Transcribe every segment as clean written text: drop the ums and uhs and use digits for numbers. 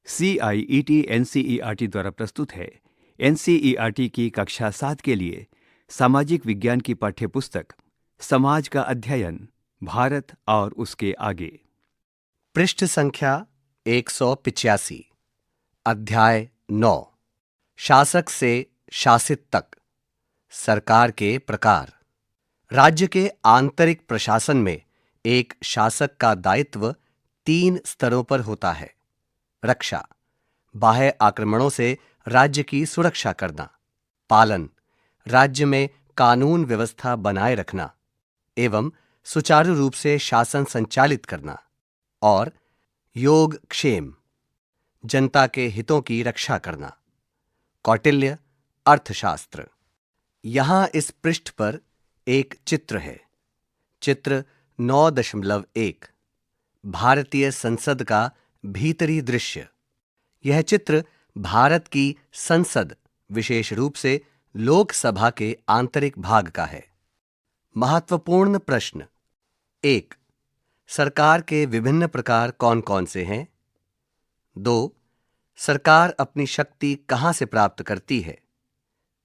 CIET NCERT द्वारा प्रस्तुत है। NCERT की कक्षा 7 के लिए सामाजिक विज्ञान की पाठ्यपुस्तक समाज का अध्ययन, भारत और उसके आगे। पृष्ठ संख्या 185। अध्याय 9। शासक से शासित तक। सरकार के प्रकार। राज्य के आंतरिक प्रशासन में एक शासक का दायित्व 3 स्तरों पर होता है। रक्षा, बाह्य आक्रमणों से राज्य की सुरक्षा करना। पालन, राज्य में कानून व्यवस्था बनाए रखना एवं सुचारू रूप से शासन संचालित करना। और योगक्षेम, जनता के हितों की रक्षा करना। कौटिल्य, अर्थशास्त्र। यहां इस पृष्ठ पर एक चित्र है। चित्र 9.1। भारतीय संसद का भीतरी दृश्य। यह चित्र भारत की संसद, विशेष रूप से लोकसभा के आंतरिक भाग का है। महत्वपूर्ण प्रश्न। 1. सरकार के विभिन्न प्रकार कौन कौन से हैं? 2. सरकार अपनी शक्ति कहां से प्राप्त करती है?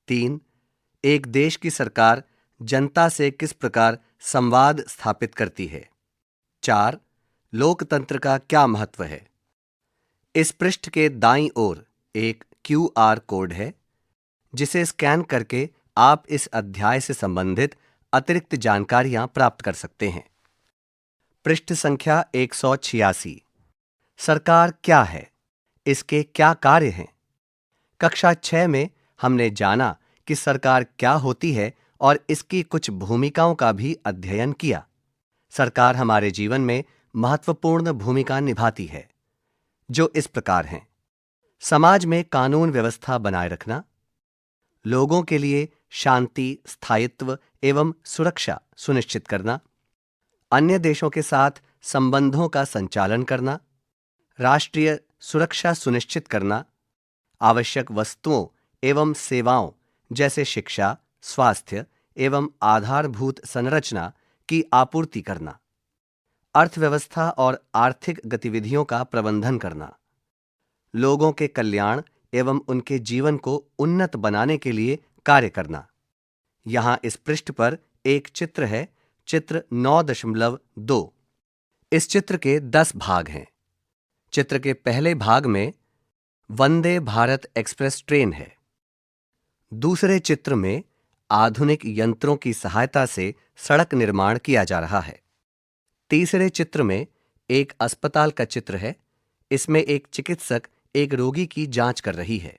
3. एक देश की सरकार जनता से किस प्रकार संवाद स्थापित करती है? 4. लोकतंत्र का क्या महत्व है? इस पृष्ठ के दाईं ओर एक QR कोड है, जिसे स्कैन करके आप इस अध्याय से संबंधित अतिरिक्त जानकारियां प्राप्त कर सकते हैं। पृष्ठ संख्या 186। सरकार क्या है? इसके क्या कार्य हैं? कक्षा 6 में हमने जाना कि सरकार क्या होती है और इसकी कुछ भूमिकाओं का भी अध्ययन किया। सरकार हमारे जीवन में महत्वपूर्ण भूमिका निभाती है, जो इस प्रकार हैं। समाज में कानून व्यवस्था बनाए रखना, लोगों के लिए शांति, स्थायित्व एवं सुरक्षा सुनिश्चित करना, अन्य देशों के साथ संबंधों का संचालन करना, राष्ट्रीय सुरक्षा सुनिश्चित करना, आवश्यक वस्तुओं एवं सेवाओं जैसे शिक्षा, स्वास्थ्य एवं आधारभूत संरचना की आपूर्ति करना, अर्थव्यवस्था और आर्थिक गतिविधियों का प्रबंधन करना, लोगों के कल्याण एवं उनके जीवन को उन्नत बनाने के लिए कार्य करना। यहां इस पृष्ठ पर एक चित्र है, चित्र 9.2। इस चित्र के 10 भाग हैं। चित्र के पहले भाग में वंदे भारत एक्सप्रेस ट्रेन है। दूसरे चित्र में आधुनिक यंत्रों की सहायता से सड़क निर्माण किया जा रहा है। तीसरे चित्र में एक अस्पताल का चित्र है। इसमें एक चिकित्सक एक रोगी की जांच कर रही है।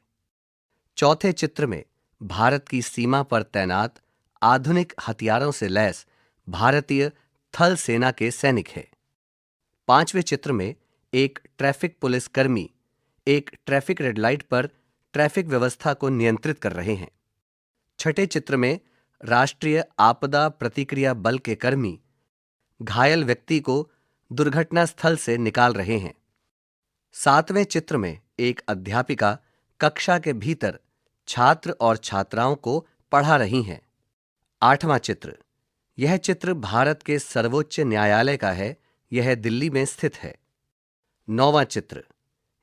चौथे चित्र में भारत की सीमा पर तैनात आधुनिक हथियारों से लैस भारतीय थल सेना के सैनिक हैं। पांचवें चित्र में एक ट्रैफिक पुलिस कर्मी एक ट्रैफिक रेड लाइट पर ट्रैफिक व्यवस्था को नियंत्रित कर रहे हैं। छठे चित्र में राष्ट्रीय आपदा प्रतिक्रिया बल के कर्मी घायल व्यक्ति को दुर्घटना स्थल से निकाल रहे हैं। सातवें चित्र में एक अध्यापिका कक्षा के भीतर छात्र और छात्राओं को पढ़ा रही हैं। आठवां चित्र। यह चित्र भारत के सर्वोच्च न्यायालय का है। यह दिल्ली में स्थित है। नौवां चित्र।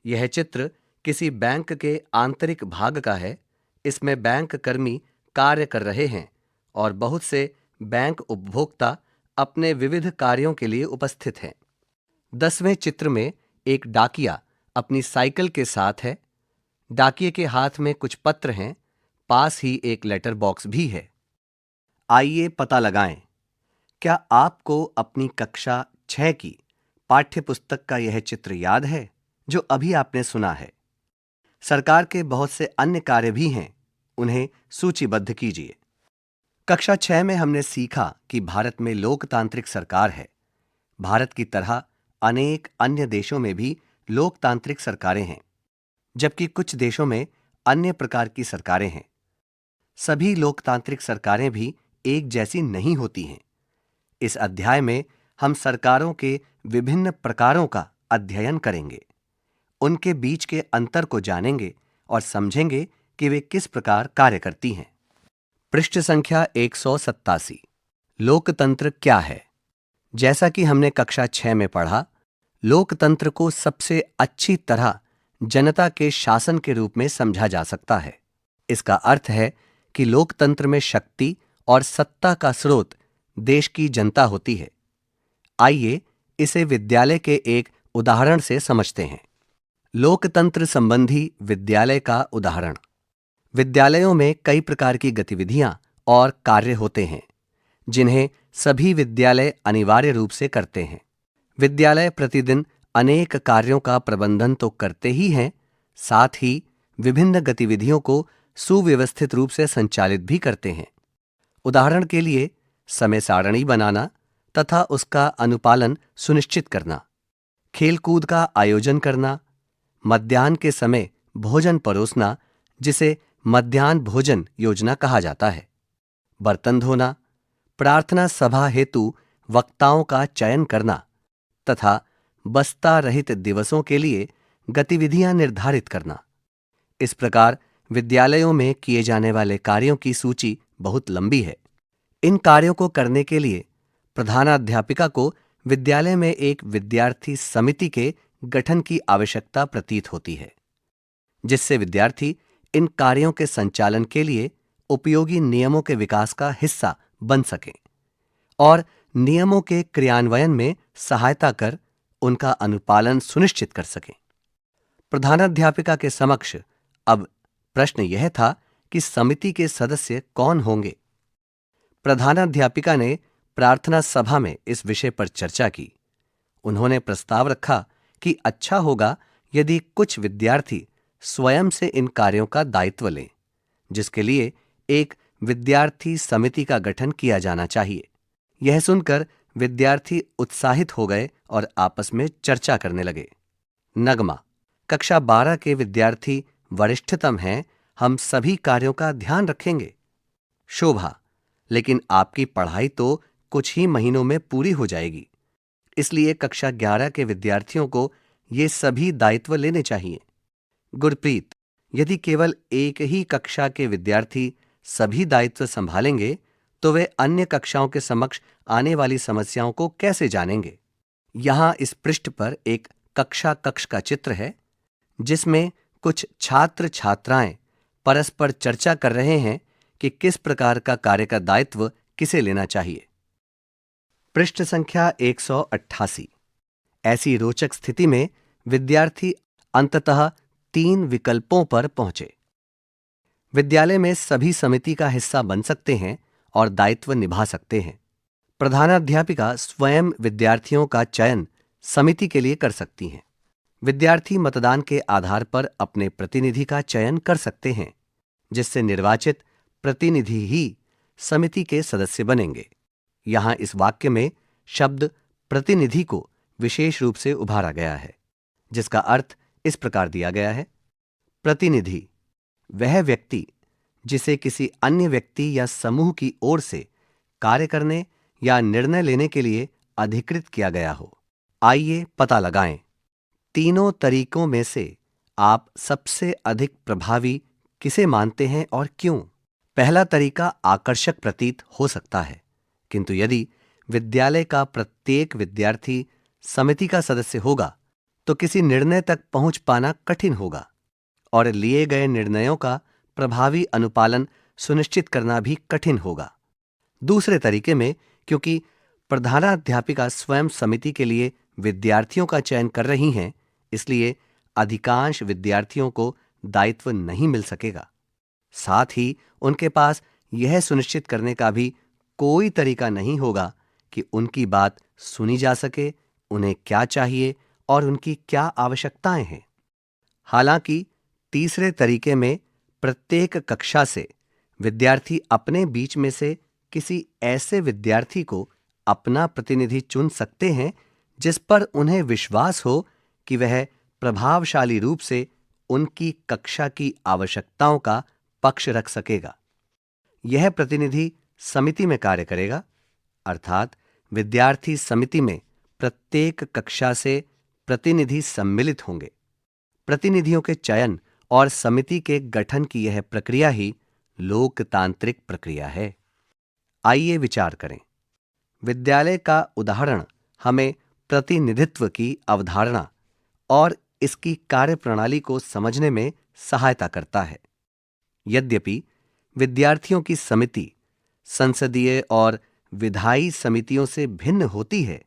यह चित्र किसी बैंक के आंतरिक भाग का है। इसमें बैंक कर्मी कार्य कर रहे हैं और बहुत से बैंक उपभोक्ता अपने विविध कार्यों के लिए उपस्थित हैं। 10वें चित्र में एक डाकिया अपनी साइकिल के साथ है। डाकिये के हाथ में कुछ पत्र हैं। पास ही एक लेटर बॉक्स भी है। आइए पता लगाएं, क्या आपको अपनी कक्षा 6 की पाठ्य पुस्तक का यह चित्र याद है जो अभी आपने सुना है? सरकार के बहुत से अन्य कार्य भी हैं, उन्हें सूचीबद्ध कीजिए। कक्षा 6 में हमने सीखा कि भारत में लोकतांत्रिक सरकार है। भारत की तरह अनेक अन्य देशों में भी लोकतांत्रिक सरकारें हैं, जबकि कुछ देशों में अन्य प्रकार की सरकारें हैं। सभी लोकतांत्रिक सरकारें भी एक जैसी नहीं होती हैं। इस अध्याय में हम सरकारों के विभिन्न प्रकारों का अध्ययन करेंगे, उनके बीच के अंतर को जानेंगे और समझेंगे कि वे किस प्रकार कार्य करती हैं। पृष्ठ संख्या 187। लोकतंत्र क्या है? जैसा कि हमने कक्षा 6 में पढ़ा, लोकतंत्र को सबसे अच्छी तरह जनता के शासन के रूप में समझा जा सकता है। इसका अर्थ है कि लोकतंत्र में शक्ति और सत्ता का स्रोत देश की जनता होती है। आइए इसे विद्यालय के एक उदाहरण से समझते हैं। लोकतंत्र संबंधी विद्यालय का उदाहरण। विद्यालयों में कई प्रकार की गतिविधियां और कार्य होते हैं जिन्हें सभी विद्यालय अनिवार्य रूप से करते हैं। विद्यालय प्रतिदिन अनेक कार्यों का प्रबंधन तो करते ही हैं, साथ ही विभिन्न गतिविधियों को सुव्यवस्थित रूप से संचालित भी करते हैं। उदाहरण के लिए समय सारणी बनाना तथा उसका अनुपालन सुनिश्चित करना, खेलकूद का आयोजन करना, मध्याह्न के समय भोजन परोसना जिसे मध्याह्न भोजन योजना कहा जाता है, बर्तन धोना, प्रार्थना सभा हेतु वक्ताओं का चयन करना तथा बस्ता रहित दिवसों के लिए गतिविधियां निर्धारित करना। इस प्रकार विद्यालयों में किए जाने वाले कार्यों की सूची बहुत लंबी है। इन कार्यों को करने के लिए प्रधानाध्यापिका को विद्यालय में एक विद्यार्थी समिति के गठन की आवश्यकता प्रतीत होती है, जिससे विद्यार्थी इन कार्यों के संचालन के लिए उपयोगी नियमों के विकास का हिस्सा बन सकें और नियमों के क्रियान्वयन में सहायता कर उनका अनुपालन सुनिश्चित कर सकें। प्रधानाध्यापिका के समक्ष अब प्रश्न यह था कि समिति के सदस्य कौन होंगे। प्रधानाध्यापिका ने प्रार्थना सभा में इस विषय पर चर्चा की। उन्होंने प्रस्ताव रखा कि अच्छा होगा यदि कुछ विद्यार्थी स्वयं से इन कार्यों का दायित्व लें, जिसके लिए एक विद्यार्थी समिति का गठन किया जाना चाहिए। यह सुनकर विद्यार्थी उत्साहित हो गए और आपस में चर्चा करने लगे। नगमा। कक्षा 12 के विद्यार्थी वरिष्ठतम हैं, हम सभी कार्यों का ध्यान रखेंगे। शोभा। लेकिन आपकी पढ़ाई तो कुछ ही महीनों में पूरी हो जाएगी, इसलिए कक्षा 11 के विद्यार्थियों को ये सभी दायित्व लेने चाहिए। गुरप्रीत। यदि केवल एक ही कक्षा के विद्यार्थी सभी दायित्व संभालेंगे तो वे अन्य कक्षाओं के समक्ष आने वाली समस्याओं को कैसे जानेंगे। यहां इस पृष्ठ पर एक कक्षा कक्ष का चित्र है जिसमें कुछ छात्र छात्राएं परस्पर चर्चा कर रहे हैं कि किस प्रकार का कार्य का दायित्व किसे लेना चाहिए। पृष्ठ संख्या 188। ऐसी रोचक स्थिति में विद्यार्थी अंततः 3 विकल्पों पर पहुंचे। विद्यालय में सभी समिति का हिस्सा बन सकते हैं और दायित्व निभा सकते हैं। प्रधानाध्यापिका स्वयं विद्यार्थियों का चयन समिति के लिए कर सकती हैं। विद्यार्थी मतदान के आधार पर अपने प्रतिनिधि का चयन कर सकते हैं, जिससे निर्वाचित प्रतिनिधि ही समिति के सदस्य बनेंगे। यहां इस वाक्य में शब्द प्रतिनिधि को विशेष रूप से उभारा गया है, जिसका अर्थ इस प्रकार दिया गया है। प्रतिनिधि वह व्यक्ति जिसे किसी अन्य व्यक्ति या समूह की ओर से कार्य करने या निर्णय लेने के लिए अधिकृत किया गया हो। आइए पता लगाएं, तीनों तरीकों में से आप सबसे अधिक प्रभावी किसे मानते हैं और क्यों। पहला तरीका आकर्षक प्रतीत हो सकता है, किंतु यदि विद्यालय का प्रत्येक विद्यार्थी समिति का सदस्य होगा तो किसी निर्णय तक पहुंच पाना कठिन होगा और लिए गए निर्णयों का प्रभावी अनुपालन सुनिश्चित करना भी कठिन होगा। दूसरे तरीके में, क्योंकि प्रधानाध्यापिका स्वयं समिति के लिए विद्यार्थियों का चयन कर रही हैं, इसलिए अधिकांश विद्यार्थियों को दायित्व नहीं मिल सकेगा। साथ ही उनके पास यह सुनिश्चित करने का भी कोई तरीका नहीं होगा कि उनकी बात सुनी जा सके, उन्हें क्या चाहिए और उनकी क्या आवश्यकताएं हैं। हालांकि तीसरे तरीके में प्रत्येक कक्षा से विद्यार्थी अपने बीच में से किसी ऐसे विद्यार्थी को अपना प्रतिनिधि चुन सकते हैं जिस पर उन्हें विश्वास हो कि वह प्रभावशाली रूप से उनकी कक्षा की आवश्यकताओं का पक्ष रख सकेगा। यह प्रतिनिधि समिति में कार्य करेगा, अर्थात विद्यार्थी समिति में प्रत्येक कक्षा से प्रतिनिधि सम्मिलित होंगे। प्रतिनिधियों के चयन और समिति के गठन की यह प्रक्रिया ही लोकतांत्रिक प्रक्रिया है। आइए विचार करें। विद्यालय का उदाहरण हमें प्रतिनिधित्व की अवधारणा और इसकी कार्यप्रणाली को समझने में सहायता करता है। यद्यपि विद्यार्थियों की समिति संसदीय और विधायी समितियों से भिन्न होती है,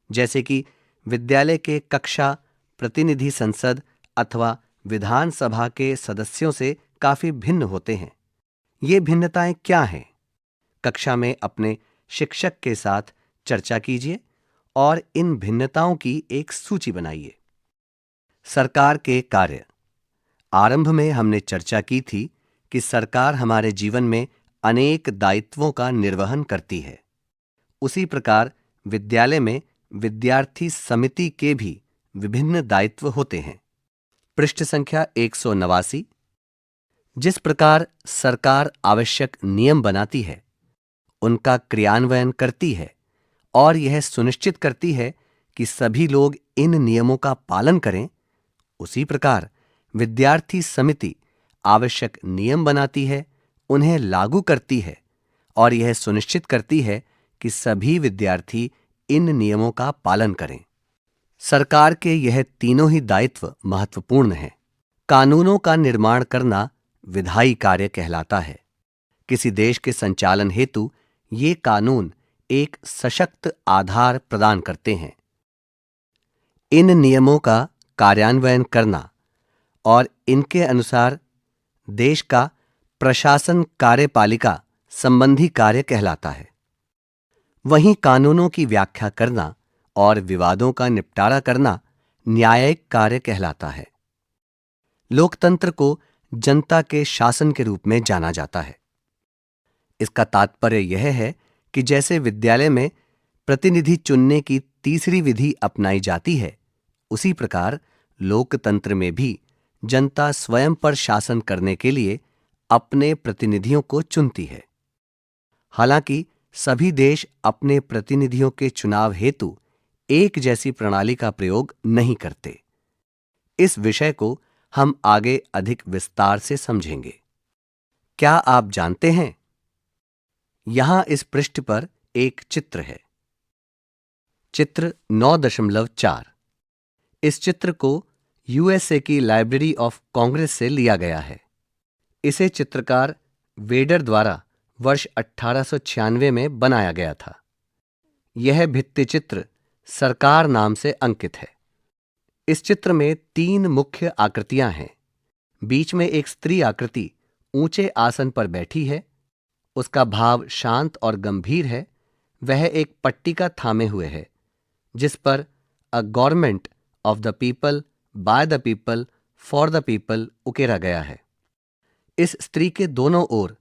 जैसे कि विद्यालय के कक्षा प्रतिनिधि संसद अथवा विधानसभा के सदस्यों से काफी भिन्न होते हैं। ये भिन्नताएं क्या हैं? कक्षा में अपने शिक्षक के साथ चर्चा कीजिए और इन भिन्नताओं की एक सूची बनाइए। सरकार के कार्य। आरंभ में हमने चर्चा की थी कि सरकार हमारे जीवन में अनेक दायित्वों का निर्वहन करती है। उसी प्रकार विद्यालय में विद्यार्थी समिति के भी विभिन्न दायित्व होते हैं। पृष्ठ संख्या 189। जिस प्रकार सरकार आवश्यक नियम बनाती है, उनका क्रियान्वयन करती है और यह सुनिश्चित करती है कि सभी लोग इन नियमों का पालन करें, उसी प्रकार विद्यार्थी समिति आवश्यक नियम बनाती है, उन्हें लागू करती है और यह सुनिश्चित करती है कि सभी विद्यार्थी इन नियमों का पालन करें। सरकार के यह तीनों ही दायित्व महत्वपूर्ण हैं। कानूनों का निर्माण करना विधायी कार्य कहलाता है। किसी देश के संचालन हेतु ये कानून एक सशक्त आधार प्रदान करते हैं। इन नियमों का कार्यान्वयन करना और इनके अनुसार देश का प्रशासन कार्यपालिका संबंधी कार्य कहलाता है। वहीं कानूनों की व्याख्या करना और विवादों का निपटारा करना न्यायिक कार्य कहलाता है। लोकतंत्र को जनता के शासन के रूप में जाना जाता है। इसका तात्पर्य यह है कि जैसे विद्यालय में प्रतिनिधि चुनने की तीसरी विधि अपनाई जाती है, उसी प्रकार लोकतंत्र में भी जनता स्वयं पर शासन करने के लिए अपने प्रतिनिधियों को चुनती है। हालांकि सभी देश अपने प्रतिनिधियों के चुनाव हेतु एक जैसी प्रणाली का प्रयोग नहीं करते। इस विषय को हम आगे अधिक विस्तार से समझेंगे। क्या आप जानते हैं, यहां इस पृष्ठ पर एक चित्र है। चित्र 9.4। इस चित्र को यूएसए की लाइब्रेरी ऑफ कांग्रेस से लिया गया है। इसे चित्रकार वेडर द्वारा वर्ष 1896 में बनाया गया था। यह भित्तिचित्र सरकार नाम से अंकित है। इस चित्र में 3 मुख्य आकृतियां हैं। बीच में एक स्त्री आकृति ऊंचे आसन पर बैठी है। उसका भाव शांत और गंभीर है। वह एक पट्टिका थामे हुए है, जिस पर a government of the people, by the people, for the people उकेरा गया है। इस स्त्री के दोनों ओर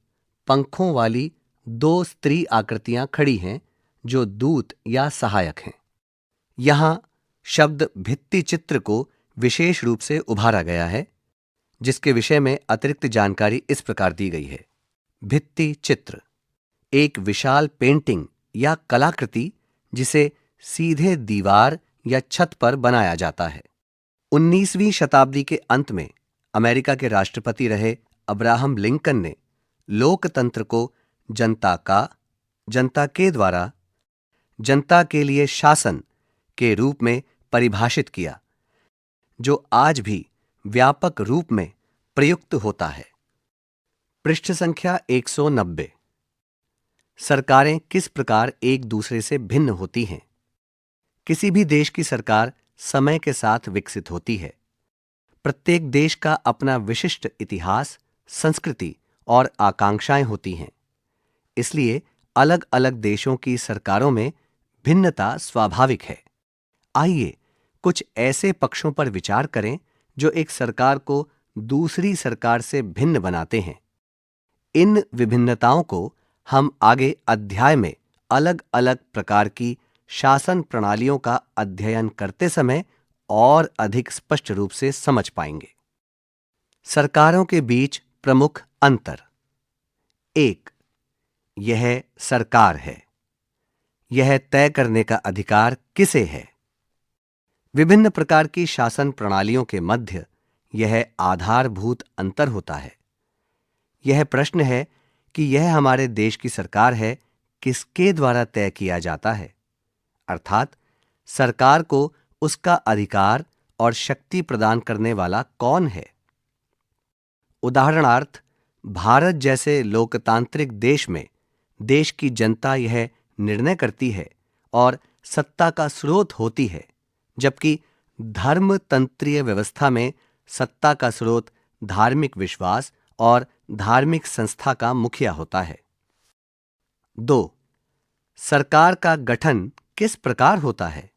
पंखों वाली 2 स्त्री आकृतियां खड़ी हैं, जो दूत या सहायक हैं। यहां शब्द भित्ति चित्र को विशेष रूप से उभारा गया है, जिसके विषय में अतिरिक्त जानकारी इस प्रकार दी गई है। भित्ति चित्र एक विशाल पेंटिंग या कलाकृति जिसे सीधे दीवार या छत पर बनाया जाता है। 19वीं शताब्दी के अंत में अमेरिका के राष्ट्रपति रहे अब्राहम लिंकन ने लोकतंत्र को जनता के द्वारा, जनता के लिए शासन के रूप में परिभाषित किया, जो आज भी व्यापक रूप में प्रयुक्त होता है। पृष्ठ संख्या 190। सरकारें किस प्रकार एक दूसरे से भिन्न होती हैं? किसी भी देश की सरकार समय के साथ विकसित होती है। प्रत्येक देश का अपना विशिष्ट इतिहास, संस्कृति और आकांक्षाएं होती हैं। इसलिए अलग अलग देशों की सरकारों में भिन्नता स्वाभाविक है। आइए कुछ ऐसे पक्षों पर विचार करें जो एक सरकार को दूसरी सरकार से भिन्न बनाते हैं। इन विभिन्नताओं को हम आगे अध्याय में अलग अलग प्रकार की शासन प्रणालियों का अध्ययन करते समय और अधिक स्पष्ट रूप से समझ पाएंगे। सरकारों के बीच प्रमुख अंतर। 1. यह सरकार है। यह तय करने का अधिकार किसे है? विभिन्न प्रकार की शासन प्रणालियों के मध्य यह आधारभूत अंतर होता है। यह प्रश्न है कि यह हमारे देश की सरकार है, किसके द्वारा तय किया जाता है? अर्थात सरकार को उसका अधिकार और शक्ति प्रदान करने वाला कौन है? उदाहरणार्थ, भारत जैसे लोकतांत्रिक देश में देश की जनता यह निर्णय करती है और सत्ता का स्रोत होती है, जबकि धर्मतंत्रीय व्यवस्था में सत्ता का स्रोत धार्मिक विश्वास और धार्मिक संस्था का मुखिया होता है। 2. सरकार का गठन किस प्रकार होता है?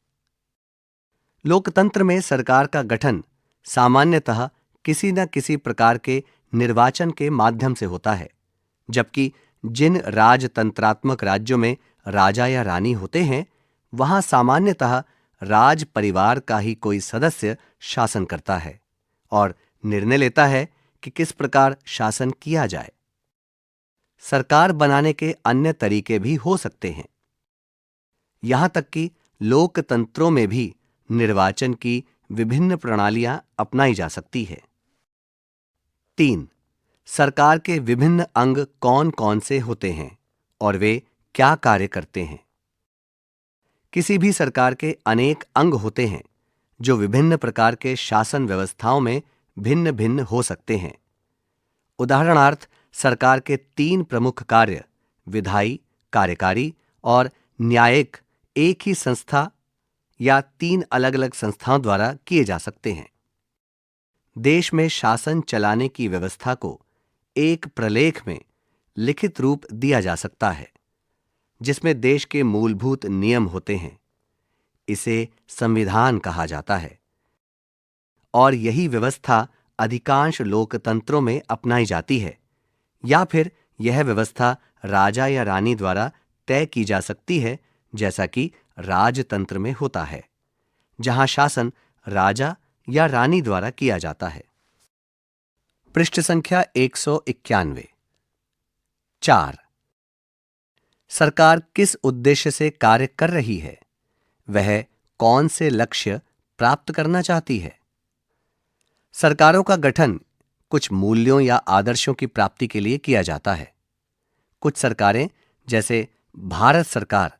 लोकतंत्र में सरकार का गठन सामान्यतः किसी न किसी प्रकार के निर्वाचन के माध्यम से होता है, जबकि जिन राजतंत्रात्मक राज्यों में राजा या रानी होते हैं, वहां सामान्यतः राज परिवार का ही कोई सदस्य शासन करता है और निर्णय लेता है कि किस प्रकार शासन किया जाए। सरकार बनाने के अन्य तरीके भी हो सकते हैं। यहां तक कि लोकतंत्रों में भी निर्वाचन की विभिन्न प्रणालियां अपनाई जा सकती है। 3. सरकार के विभिन्न अंग कौन कौन से होते हैं और वे क्या कार्य करते हैं? किसी भी सरकार के अनेक अंग होते हैं जो विभिन्न प्रकार के शासन व्यवस्थाओं में भिन्न भिन्न हो सकते हैं। उदाहरणार्थ, सरकार के 3 प्रमुख कार्य विधायी, कार्यकारी और न्यायिक एक ही संस्था या 3 अलग अलग संस्थाओं द्वारा किए जा सकते हैं। देश में शासन चलाने की व्यवस्था को एक प्रलेख में लिखित रूप दिया जा सकता है, जिसमें देश के मूलभूत नियम होते हैं। इसे संविधान कहा जाता है और यही व्यवस्था अधिकांश लोकतंत्रों में अपनाई जाती है, या फिर यह व्यवस्था राजा या रानी द्वारा तय की जा सकती है, जैसा कि राजतंत्र में होता है, जहां शासन राजा या रानी द्वारा किया जाता है। पृष्ठ संख्या 191। 4. सरकार किस उद्देश्य से कार्य कर रही है? वह कौन से लक्ष्य प्राप्त करना चाहती है? सरकारों का गठन कुछ मूल्यों या आदर्शों की प्राप्ति के लिए किया जाता है। कुछ सरकारें, जैसे भारत सरकार,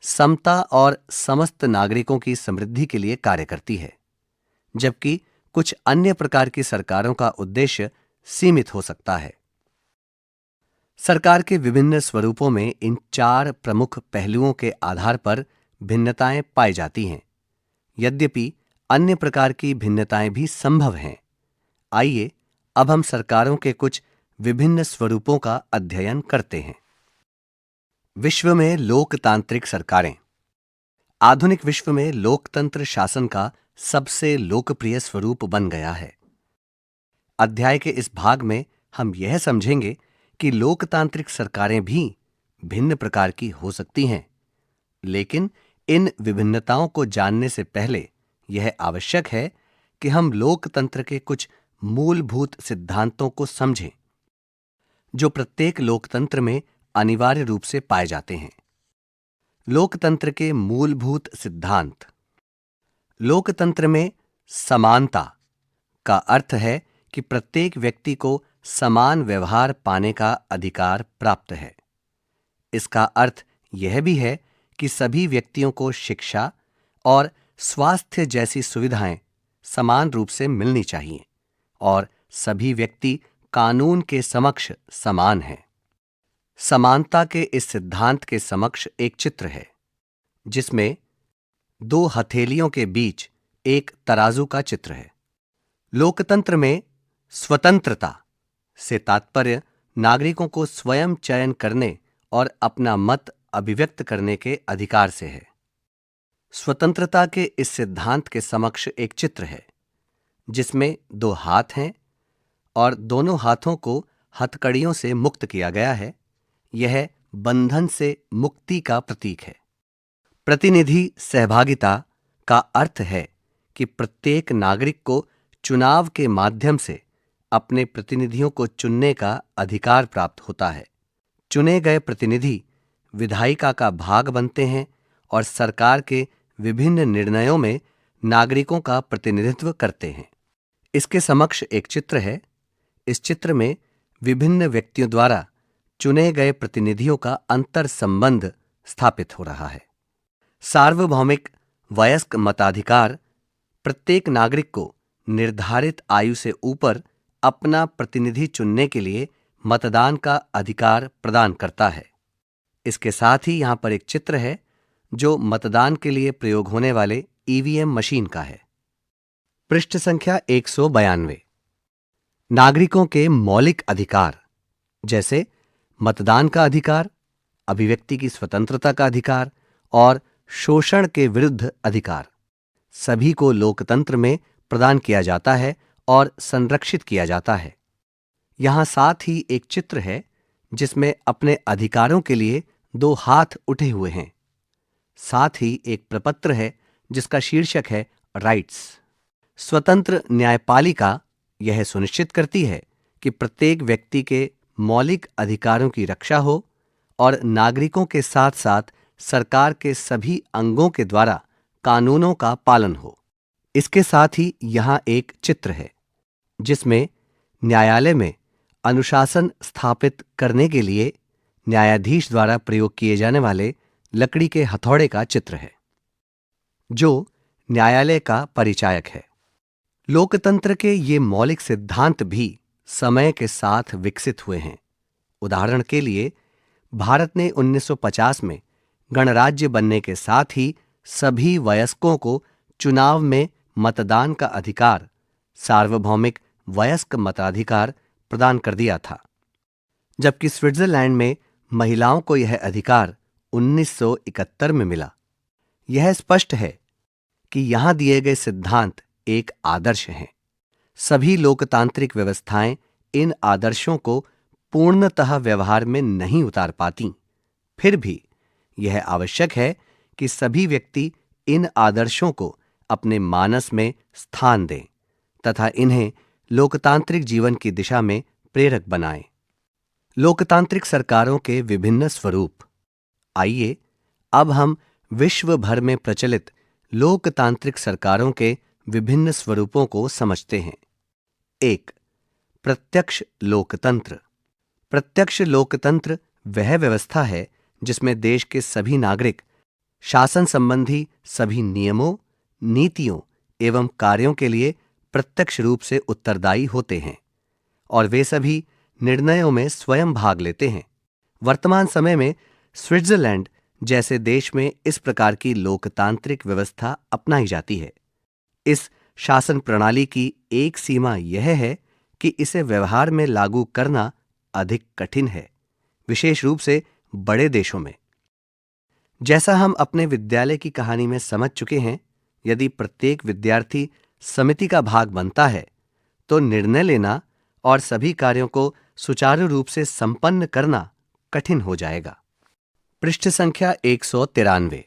समता और समस्त नागरिकों की समृद्धि के लिए कार्य करती है, जबकि कुछ अन्य प्रकार की सरकारों का उद्देश्य सीमित हो सकता है। सरकार के विभिन्न स्वरूपों में इन 4 प्रमुख पहलुओं के आधार पर भिन्नताएं पाई जाती हैं, यद्यपि अन्य प्रकार की भिन्नताएं भी संभव हैं। आइए अब हम सरकारों के कुछ विभिन्न स्वरूपों का अध्ययन करते हैं। विश्व में लोकतांत्रिक सरकारें। आधुनिक विश्व में लोकतंत्र शासन का सबसे लोकप्रिय स्वरूप बन गया है। अध्याय के इस भाग में हम यह समझेंगे कि लोकतांत्रिक सरकारें भी भिन्न प्रकार की हो सकती हैं, लेकिन इन विभिन्नताओं को जानने से पहले यह आवश्यक है कि हम लोकतंत्र के कुछ मूलभूत सिद्धांतों को समझें, जो प्रत्येक लोकतंत्र में अनिवार्य रूप से पाए जाते हैं। लोकतंत्र के मूलभूत सिद्धांत। लोकतंत्र में समानता का अर्थ है कि प्रत्येक व्यक्ति को समान व्यवहार पाने का अधिकार प्राप्त है। इसका अर्थ यह भी है कि सभी व्यक्तियों को शिक्षा और स्वास्थ्य जैसी सुविधाएं समान रूप से मिलनी चाहिए और सभी व्यक्ति कानून के समक्ष समान हैं। समानता के इस सिद्धांत के समक्ष एक चित्र है, जिसमें 2 हथेलियों के बीच एक तराजू का चित्र है। लोकतंत्र में स्वतंत्रता से तात्पर्य नागरिकों को स्वयं चयन करने और अपना मत अभिव्यक्त करने के अधिकार से है। स्वतंत्रता के इस सिद्धांत के समक्ष एक चित्र है, जिसमें 2 हाथ हैं और दोनों हाथों को हथकड़ियों से मुक्त किया गया है। यह बंधन से मुक्ति का प्रतीक है। प्रतिनिधि सहभागिता का अर्थ है कि प्रत्येक नागरिक को चुनाव के माध्यम से अपने प्रतिनिधियों को चुनने का अधिकार प्राप्त होता है। चुने गए प्रतिनिधि विधायिका का भाग बनते हैं और सरकार के विभिन्न निर्णयों में नागरिकों का प्रतिनिधित्व करते हैं। इसके समक्ष एक चित्र है। इस चित्र में विभिन्न व्यक्तियों द्वारा चुने गए प्रतिनिधियों का अंतर संबंध स्थापित हो रहा है। सार्वभौमिक वयस्क मताधिकार प्रत्येक नागरिक को निर्धारित आयु से ऊपर अपना प्रतिनिधि चुनने के लिए मतदान का अधिकार प्रदान करता है। इसके साथ ही यहाँ पर एक चित्र है जो मतदान के लिए प्रयोग होने वाले ईवीएम मशीन का है। पृष्ठ संख्या 192। नागरिकों के मौलिक अधिकार जैसे मतदान का अधिकार, अभिव्यक्ति की स्वतंत्रता का अधिकार और शोषण के विरुद्ध अधिकार सभी को लोकतंत्र में प्रदान किया जाता है और संरक्षित किया जाता है। यहाँ साथ ही एक चित्र है जिसमें अपने अधिकारों के लिए 2 हाथ उठे हुए हैं। साथ ही एक प्रपत्र है जिसका शीर्षक है राइट्स। स्वतंत्र न्यायपालिका यह सुनिश्चित करती है कि प्रत्येक व्यक्ति के मौलिक अधिकारों की रक्षा हो और नागरिकों के साथ साथ सरकार के सभी अंगों के द्वारा कानूनों का पालन हो। इसके साथ ही यहाँ एक चित्र है जिसमें न्यायालय में अनुशासन स्थापित करने के लिए न्यायाधीश द्वारा प्रयोग किए जाने वाले लकड़ी के हथौड़े का चित्र है जो न्यायालय का परिचायक है। लोकतंत्र के ये मौलिक सिद्धांत भी समय के साथ विकसित हुए हैं। उदाहरण के लिए भारत ने 1950 में गणराज्य बनने के साथ ही सभी वयस्कों को चुनाव में मतदान का अधिकार, सार्वभौमिक वयस्क मताधिकार प्रदान कर दिया था, जबकि स्विट्जरलैंड में महिलाओं को यह अधिकार 1971 में मिला। यह स्पष्ट है कि यहां दिए गए सिद्धांत एक आदर्श हैं। सभी लोकतांत्रिक व्यवस्थाएं इन आदर्शों को पूर्णतः व्यवहार में नहीं उतार पाती। फिर भी यह आवश्यक है कि सभी व्यक्ति इन आदर्शों को अपने मानस में स्थान दें तथा इन्हें लोकतांत्रिक जीवन की दिशा में प्रेरक बनाएं। लोकतांत्रिक सरकारों के विभिन्न स्वरूप। आइए अब हम विश्व भर में प्रचलित लोकतांत्रिक सरकारों के विभिन्न स्वरूपों को समझते हैं। 1. प्रत्यक्ष लोकतंत्र। प्रत्यक्ष लोकतंत्र वह व्यवस्था है जिसमें देश के सभी नागरिक शासन संबंधी सभी नियमों, नीतियों एवं कार्यों के लिए प्रत्यक्ष रूप से उत्तरदायी होते हैं और वे सभी निर्णयों में स्वयं भाग लेते हैं। वर्तमान समय में स्विट्जरलैंड जैसे देश में इस प्रकार की लोकतांत्रिक व्यवस्था अपनाई जाती है। इस शासन प्रणाली की एक सीमा यह है कि इसे व्यवहार में लागू करना अधिक कठिन है, विशेष रूप से बड़े देशों में। जैसा हम अपने विद्यालय की कहानी में समझ चुके हैं, यदि प्रत्येक विद्यार्थी समिति का भाग बनता है तो निर्णय लेना और सभी कार्यों को सुचारू रूप से संपन्न करना कठिन हो जाएगा। पृष्ठ संख्या 193।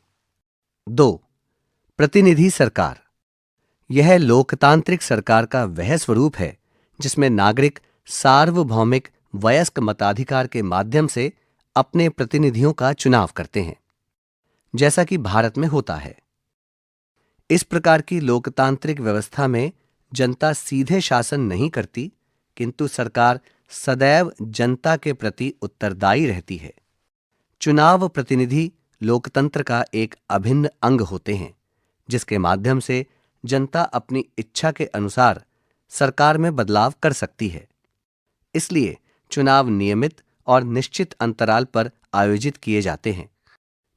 2. प्रतिनिधि सरकार। यह लोकतांत्रिक सरकार का वह स्वरूप है जिसमें नागरिक सार्वभौमिक वयस्क मताधिकार के माध्यम से अपने प्रतिनिधियों का चुनाव करते हैं, जैसा कि भारत में होता है। इस प्रकार की लोकतांत्रिक व्यवस्था में जनता सीधे शासन नहीं करती, किंतु सरकार सदैव जनता के प्रति उत्तरदायी रहती है। चुनाव प्रतिनिधि लोकतंत्र का एक अभिन्न अंग होते हैं, जिसके माध्यम से जनता अपनी इच्छा के अनुसार सरकार में बदलाव कर सकती है। इसलिए चुनाव नियमित और निश्चित अंतराल पर आयोजित किए जाते हैं।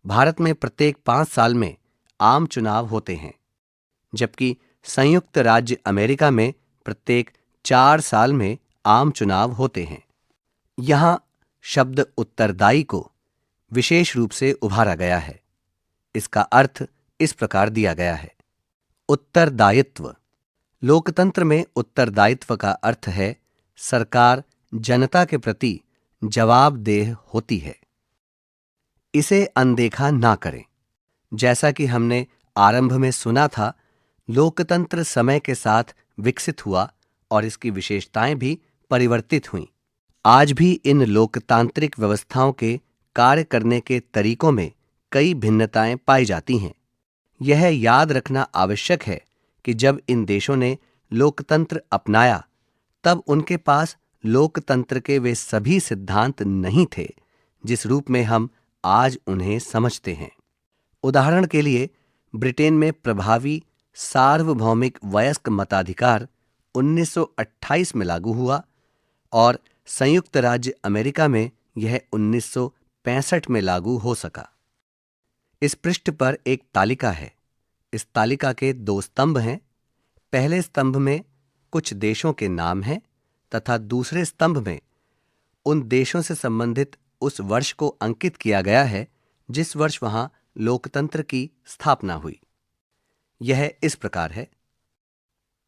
भारत में प्रत्येक 5 साल में आम चुनाव होते हैं, जबकि संयुक्त राज्य अमेरिका में प्रत्येक 4 साल में आम चुनाव होते हैं। यहाँ शब्द उत्तरदायी को विशेष रूप से उभारा गया है। इसका अर्थ इस प्रकार दिया गया है। उत्तरदायित्व। लोकतंत्र में उत्तरदायित्व का अर्थ है सरकार जनता के प्रति जवाबदेह होती है। इसे अनदेखा ना करें। जैसा कि हमने आरंभ में सुना था, लोकतंत्र समय के साथ विकसित हुआ और इसकी विशेषताएं भी परिवर्तित हुईं। आज भी इन लोकतांत्रिक व्यवस्थाओं के कार्य करने के तरीकों में कई भिन्नताएं पाई जाती हैं। यह याद रखना आवश्यक है कि जब इन देशों ने लोकतंत्र अपनाया, तब उनके पास लोकतंत्र के वे सभी सिद्धांत नहीं थे जिस रूप में हम आज उन्हें समझते हैं। उदाहरण के लिए, ब्रिटेन में प्रभावी सार्वभौमिक वयस्क मताधिकार 1928 में लागू हुआ और संयुक्त राज्य अमेरिका में यह 1965 में लागू हो सका। इस पृष्ठ पर एक तालिका है। इस तालिका के 2 स्तंभ हैं। पहले स्तंभ में कुछ देशों के नाम हैं तथा दूसरे स्तंभ में उन देशों से संबंधित उस वर्ष को अंकित किया गया है जिस वर्ष वहां लोकतंत्र की स्थापना हुई। यह इस प्रकार है: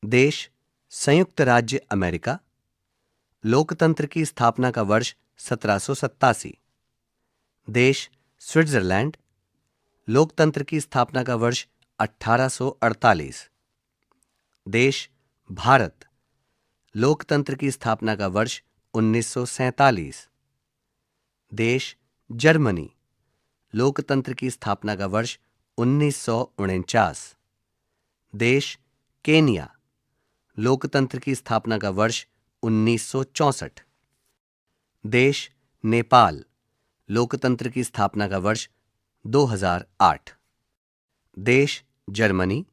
देश संयुक्त राज्य अमेरिका, लोकतंत्र की स्थापना का वर्ष 1787। देश स्विट्जरलैंड, लोकतंत्र की स्थापना का वर्ष 1848। देश भारत, लोकतंत्र की स्थापना का वर्ष 1947। देश जर्मनी, लोकतंत्र की स्थापना का वर्ष 1949। देश केनिया, लोकतंत्र की स्थापना का वर्ष 1964। देश नेपाल, लोकतंत्र की स्थापना का वर्ष 2008। देश जर्मनी,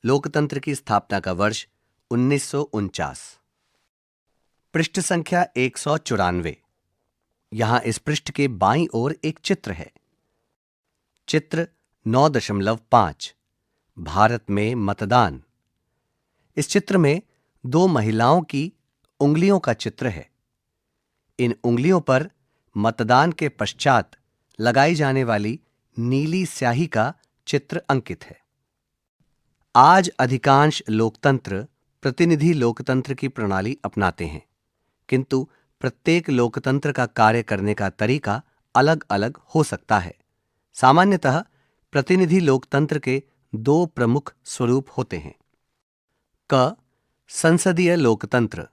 लोकतंत्र की स्थापना का वर्ष 1949। पृष्ठ संख्या 194। यहां इस पृष्ठ के बाईं ओर एक चित्र है। चित्र 9.5 भारत में मतदान। इस चित्र में 2 महिलाओं की उंगलियों का चित्र है। इन उंगलियों पर मतदान के पश्चात लगाई जाने वाली नीली स्याही का चित्र अंकित है। आज अधिकांश लोकतंत्र प्रतिनिधि लोकतंत्र की प्रणाली अपनाते हैं, किंतु प्रत्येक लोकतंत्र का कार्य करने का तरीका अलग अलग हो सकता है। सामान्यतः प्रतिनिधि लोकतंत्र के 2 प्रमुख स्वरूप होते हैं। क. संसदीय लोकतंत्र।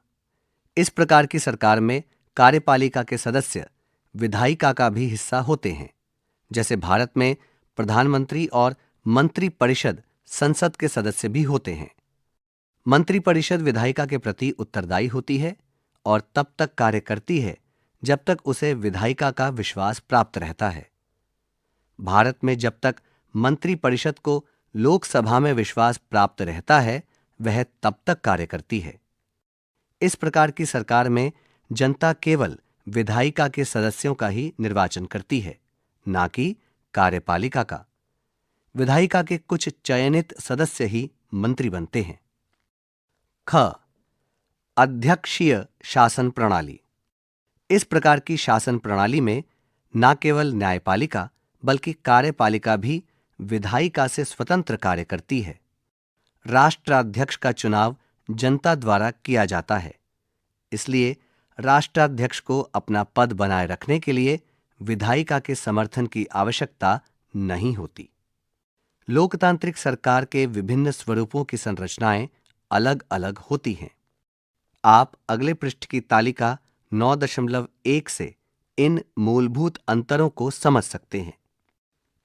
इस प्रकार की सरकार में कार्यपालिका के सदस्य विधायिका का भी हिस्सा होते हैं। जैसे भारत में प्रधानमंत्री और मंत्री परिषद संसद के सदस्य भी होते हैं। मंत्री परिषद विधायिका के प्रति उत्तरदायी होती है और तब तक कार्य करती है जब तक उसे विधायिका का विश्वास प्राप्त रहता है। भारत में जब तक मंत्री परिषद को लोकसभा में विश्वास प्राप्त रहता है, वह तब तक कार्य करती है। इस प्रकार की सरकार में जनता केवल विधायिका के सदस्यों का ही निर्वाचन करती है, ना कि कार्यपालिका का। विधायिका के कुछ चयनित सदस्य ही मंत्री बनते हैं। ख. अध्यक्षीय शासन प्रणाली। इस प्रकार की शासन प्रणाली में न केवल न्यायपालिका बल्कि कार्यपालिका भी विधायिका से स्वतंत्र कार्य करती है। राष्ट्राध्यक्ष का चुनाव जनता द्वारा किया जाता है, इसलिए राष्ट्राध्यक्ष को अपना पद बनाए रखने के लिए विधायिका के समर्थन की आवश्यकता नहीं होती। लोकतांत्रिक सरकार के विभिन्न स्वरूपों की संरचनाएं अलग अलग होती हैं। आप अगले पृष्ठ की तालिका 9.1 से इन मूलभूत अंतरों को समझ सकते हैं।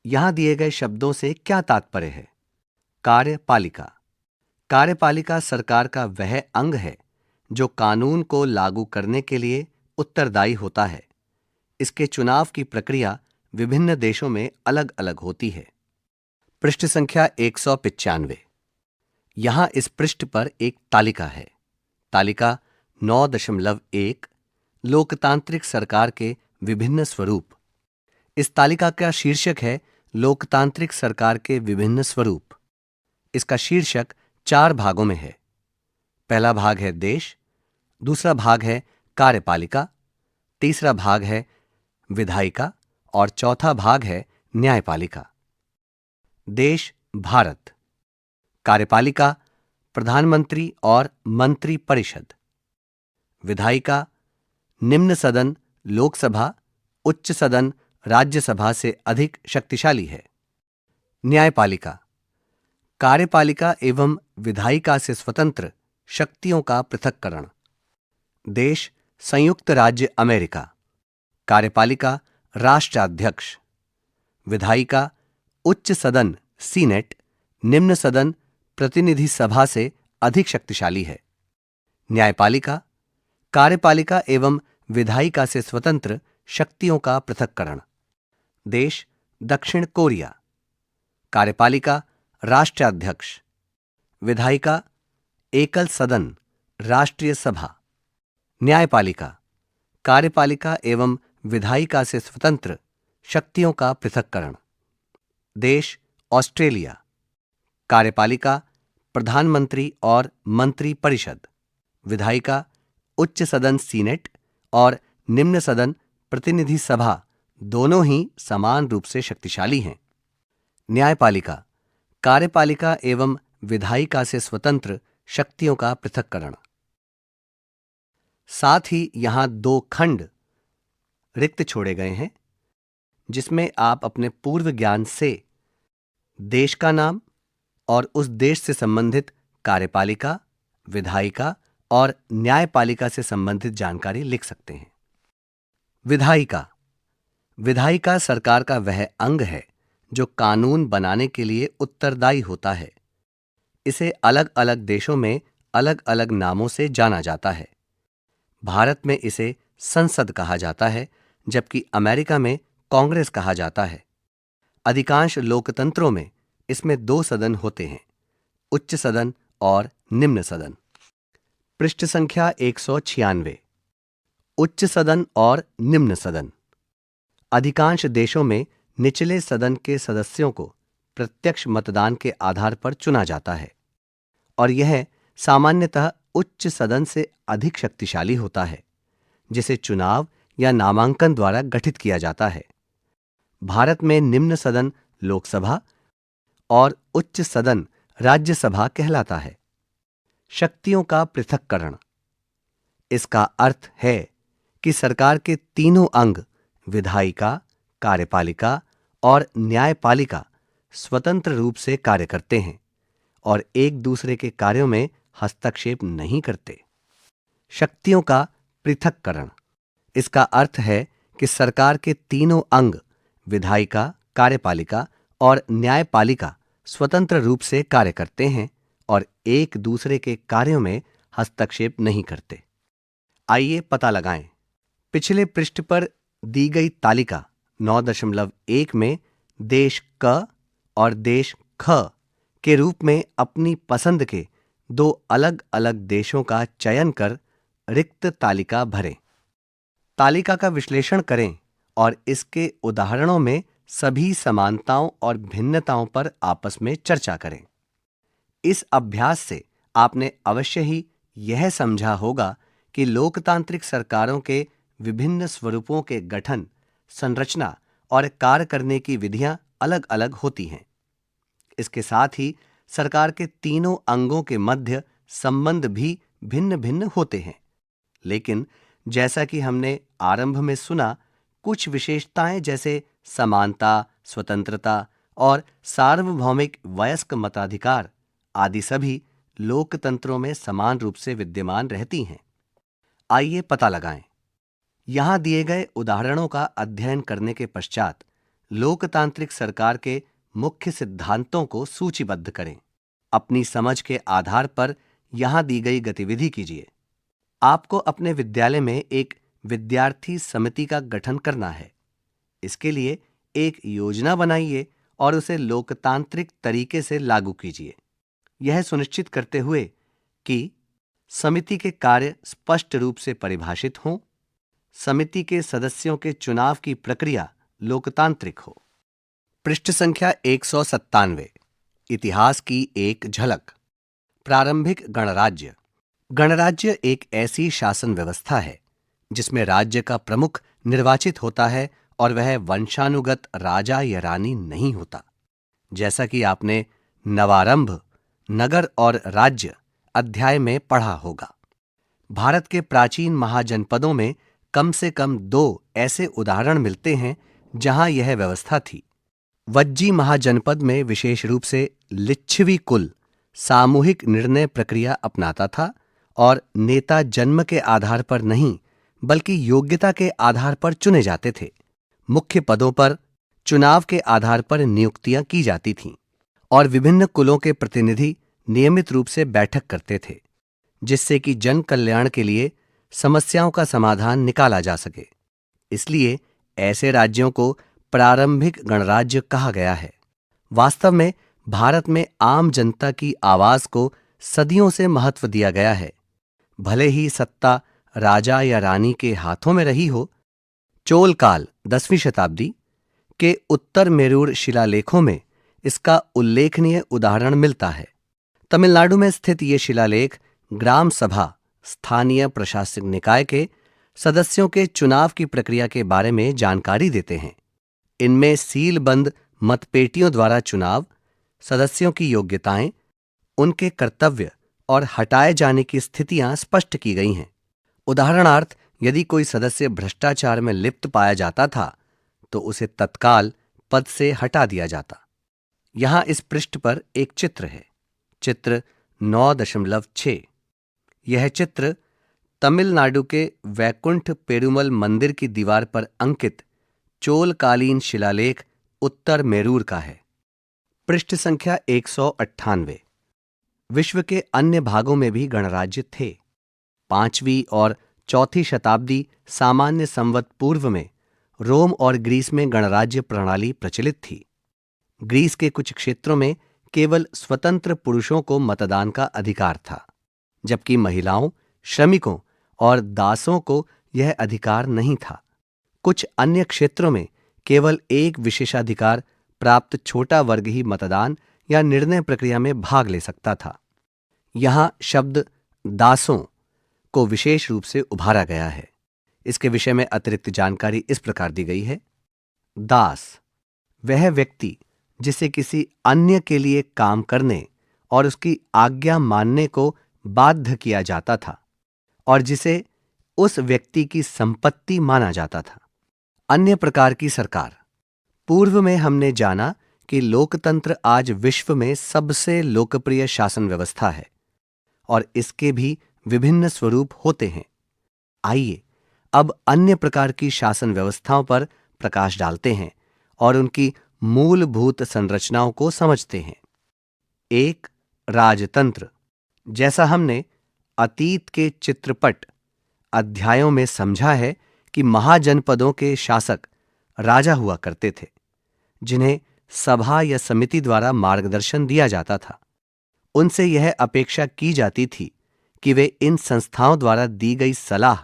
यहां दिए गए शब्दों से क्या तात्पर्य है? कार्यपालिका। कार्यपालिका सरकार का वह अंग है जो कानून को लागू करने के लिए उत्तरदायी होता है। इसके चुनाव की प्रक्रिया विभिन्न देशों में अलग अलग होती है। पृष्ठ संख्या 195। यहां इस पृष्ठ पर एक तालिका है। तालिका 9.1 लोकतांत्रिक सरकार के विभिन्न स्वरूप। इस तालिका का शीर्षक है लोकतांत्रिक सरकार के विभिन्न स्वरूप। इसका शीर्षक 4 भागों में है। पहला भाग है देश, दूसरा भाग है कार्यपालिका, तीसरा भाग है विधायिका और चौथा भाग है न्यायपालिका। देश भारत। कार्यपालिका प्रधानमंत्री और मंत्री परिषद। विधायिका निम्न सदन लोकसभा, उच्च सदन राज्यसभा से अधिक शक्तिशाली है। न्यायपालिका कार्यपालिका एवं विधायिका से स्वतंत्र शक्तियों का पृथक्करण। देश संयुक्त राज्य अमेरिका। कार्यपालिका राष्ट्राध्यक्ष। विधायिका उच्च सदन सीनेट, निम्न सदन प्रतिनिधि सभा से अधिक शक्तिशाली है। न्यायपालिका कार्यपालिका एवं विधायिका से स्वतंत्र शक्तियों का पृथक्करण। देश दक्षिण कोरिया। कार्यपालिका राष्ट्राध्यक्ष। विधायिका, एकल सदन, राष्ट्रीय सभा। न्यायपालिका, कार्यपालिका एवं विधायिका से स्वतंत्र शक्तियों का पृथक्करण। देश ऑस्ट्रेलिया। कार्यपालिका, प्रधानमंत्री और मंत्री परिषद। विधायिका, उच्च सदन सीनेट और निम्न सदन प्रतिनिधि सभा दोनों ही समान रूप से शक्तिशाली हैं। न्यायपालिका, कार्यपालिका एवं विधायिका से स्वतंत्र शक्तियों का पृथक्करण। साथ ही यहां 2 खंड रिक्त छोड़े गए हैं जिसमें आप अपने पूर्व ज्ञान से देश का नाम और उस देश से संबंधित कार्यपालिका, विधायिका और न्यायपालिका से संबंधित जानकारी लिख सकते हैं। विधायिका, विधायिका सरकार का वह अंग है जो कानून बनाने के लिए उत्तरदायी होता है। इसे अलग अलग देशों में अलग अलग नामों से जाना जाता है। भारत में इसे संसद कहा जाता है, जबकि अमेरिका में कांग्रेस कहा जाता है। अधिकांश लोकतंत्रों में इसमें 2 सदन होते हैं, उच्च सदन और निम्न सदन। पृष्ठ संख्या 196। उच्च सदन और निम्न सदन। अधिकांश देशों में निचले सदन के सदस्यों को प्रत्यक्ष मतदान के आधार पर चुना जाता है और यह सामान्यतः उच्च सदन से अधिक शक्तिशाली होता है, जिसे चुनाव या नामांकन द्वारा गठित किया जाता है। भारत में निम्न सदन लोकसभा और उच्च सदन राज्यसभा कहलाता है। शक्तियों का पृथक्करण। इसका अर्थ है कि सरकार के तीनों अंग विधायिका, कार्यपालिका और न्यायपालिका स्वतंत्र रूप से कार्य करते हैं और एक दूसरे के कार्यों में हस्तक्षेप नहीं करते। शक्तियों का पृथक्करण। इसका अर्थ है कि सरकार के तीनों अंग विधायिका, कार्यपालिका और न्यायपालिका स्वतंत्र रूप से कार्य करते हैं और एक दूसरे के कार्यों में हस्तक्षेप नहीं करते। आइए पता लगाएं। पिछले पृष्ठ पर दी गई तालिका 9.1 में देश क और देश ख के रूप में अपनी पसंद के 2 अलग अलग देशों का चयन कर रिक्त तालिका भरें। तालिका का विश्लेषण करें और इसके उदाहरणों में सभी समानताओं और भिन्नताओं पर आपस में चर्चा करें। इस अभ्यास से आपने अवश्य ही यह समझा होगा कि लोकतांत्रिक सरकारों के विभिन्न स्वरूपों के गठन, संरचना और कार्य करने की विधियां अलग अलग होती हैं। इसके साथ ही सरकार के तीनों अंगों के मध्य संबंध भी भिन्न भिन्न होते हैं, लेकिन जैसा कि हमने आरंभ में सुना, कुछ विशेषताएं जैसे समानता, स्वतंत्रता और सार्वभौमिक वयस्क मताधिकार आदि सभी लोकतंत्रों में समान रूप से विद्यमान रहती हैं। आइए पता लगाएं। यहां दिए गए उदाहरणों का अध्ययन करने के पश्चात लोकतांत्रिक सरकार के मुख्य सिद्धांतों को सूचीबद्ध करें। अपनी समझ के आधार पर यहां दी गई गतिविधि कीजिए। आपको अपने विद्यालय में एक विद्यार्थी समिति का गठन करना है। इसके लिए एक योजना बनाइए और उसे लोकतांत्रिक तरीके से लागू कीजिए, यह सुनिश्चित करते हुए कि समिति के कार्य स्पष्ट रूप से परिभाषित हों, समिति के सदस्यों के चुनाव की प्रक्रिया लोकतांत्रिक हो। पृष्ठ संख्या 197। इतिहास की एक झलक। प्रारंभिक गणराज्य। गणराज्य एक ऐसी शासन व्यवस्था है जिसमें राज्य का प्रमुख निर्वाचित होता है और वह वंशानुगत राजा या रानी नहीं होता। जैसा कि आपने नवारंभ, नगर और राज्य अध्याय में पढ़ा होगा। भारत के प्राचीन महाजनपदों में कम से कम 2 ऐसे उदाहरण मिलते हैं जहां यह व्यवस्था थी। वज्जी महाजनपद में विशेष रूप से लिच्छवी कुल सामूहिक निर्णय प्रक्रिया अपनाता था और नेता जन्म के आधार पर नहीं बल्कि योग्यता के आधार पर चुने जाते थे। मुख्य पदों पर चुनाव के आधार पर नियुक्तियां की जाती थीं और विभिन्न कुलों के प्रतिनिधि नियमित रूप से बैठक करते थे, जिससे कि जन कल्याण के लिए समस्याओं का समाधान निकाला जा सके। इसलिए ऐसे राज्यों को प्रारंभिक गणराज्य कहा गया है। वास्तव में भारत में आम जनता की आवाज को सदियों से महत्व दिया गया है। भले ही सत्ता राजा या रानी के हाथों में रही हो, चोल काल 10वीं शताब्दी के उत्तर मेरूर शिलालेखों में इसका उल्लेखनीय उदाहरण मिलता है। तमिलनाडु में स्थित ये शिलालेख ग्राम सभा, स्थानीय प्रशासनिक निकाय के सदस्यों के चुनाव की प्रक्रिया के बारे में जानकारी देते हैं। इनमें सीलबंद मतपेटियों द्वारा चुनाव, सदस्यों की योग्यताएं, उनके कर्तव्य और हटाए जाने की स्थितियां स्पष्ट की गई हैं। उदाहरणार्थ, यदि कोई सदस्य भ्रष्टाचार में लिप्त पाया जाता था तो उसे तत्काल पद से हटा दिया जाता। यहां इस पृष्ठ पर एक चित्र है, चित्र 9.6। यह चित्र तमिलनाडु के वैकुंठ पेरुमल मंदिर की दीवार पर अंकित चोलकालीन शिलालेख उत्तर मेरूर का है। पृष्ठ संख्या 198। विश्व के अन्य भागों में भी गणराज्य थे। 5वीं और 4वीं शताब्दी सामान्य संवत पूर्व में रोम और ग्रीस में गणराज्य प्रणाली प्रचलित थी। ग्रीस के कुछ क्षेत्रों में केवल स्वतंत्र पुरुषों को मतदान का अधिकार था, जबकि महिलाओं, श्रमिकों और दासों को यह अधिकार नहीं था। कुछ अन्य क्षेत्रों में केवल एक विशेषाधिकार प्राप्त छोटा वर्ग ही मतदान या निर्णय प्रक्रिया में भाग ले सकता था। यहां शब्द दासों को विशेष रूप से उभारा गया है। इसके विषय में अतिरिक्त जानकारी इस प्रकार दी गई है। दास वह व्यक्ति जिसे किसी अन्य के लिए काम करने और उसकी आज्ञा मानने को बाध्य किया जाता था और जिसे उस व्यक्ति की संपत्ति माना जाता था। अन्य प्रकार की सरकार। पूर्व में हमने जाना कि लोकतंत्र आज विश्व में सबसे लोकप्रिय शासन व्यवस्था है और इसके भी विभिन्न स्वरूप होते हैं। आइए अब अन्य प्रकार की शासन व्यवस्थाओं पर प्रकाश डालते हैं और उनकी मूलभूत संरचनाओं को समझते हैं। एक, राजतंत्र। जैसा हमने अतीत के चित्रपट अध्यायों में समझा है कि महाजनपदों के शासक राजा हुआ करते थे, जिन्हें सभा या समिति द्वारा मार्गदर्शन दिया जाता था। उनसे यह अपेक्षा की जाती थी कि वे इन संस्थाओं द्वारा दी गई सलाह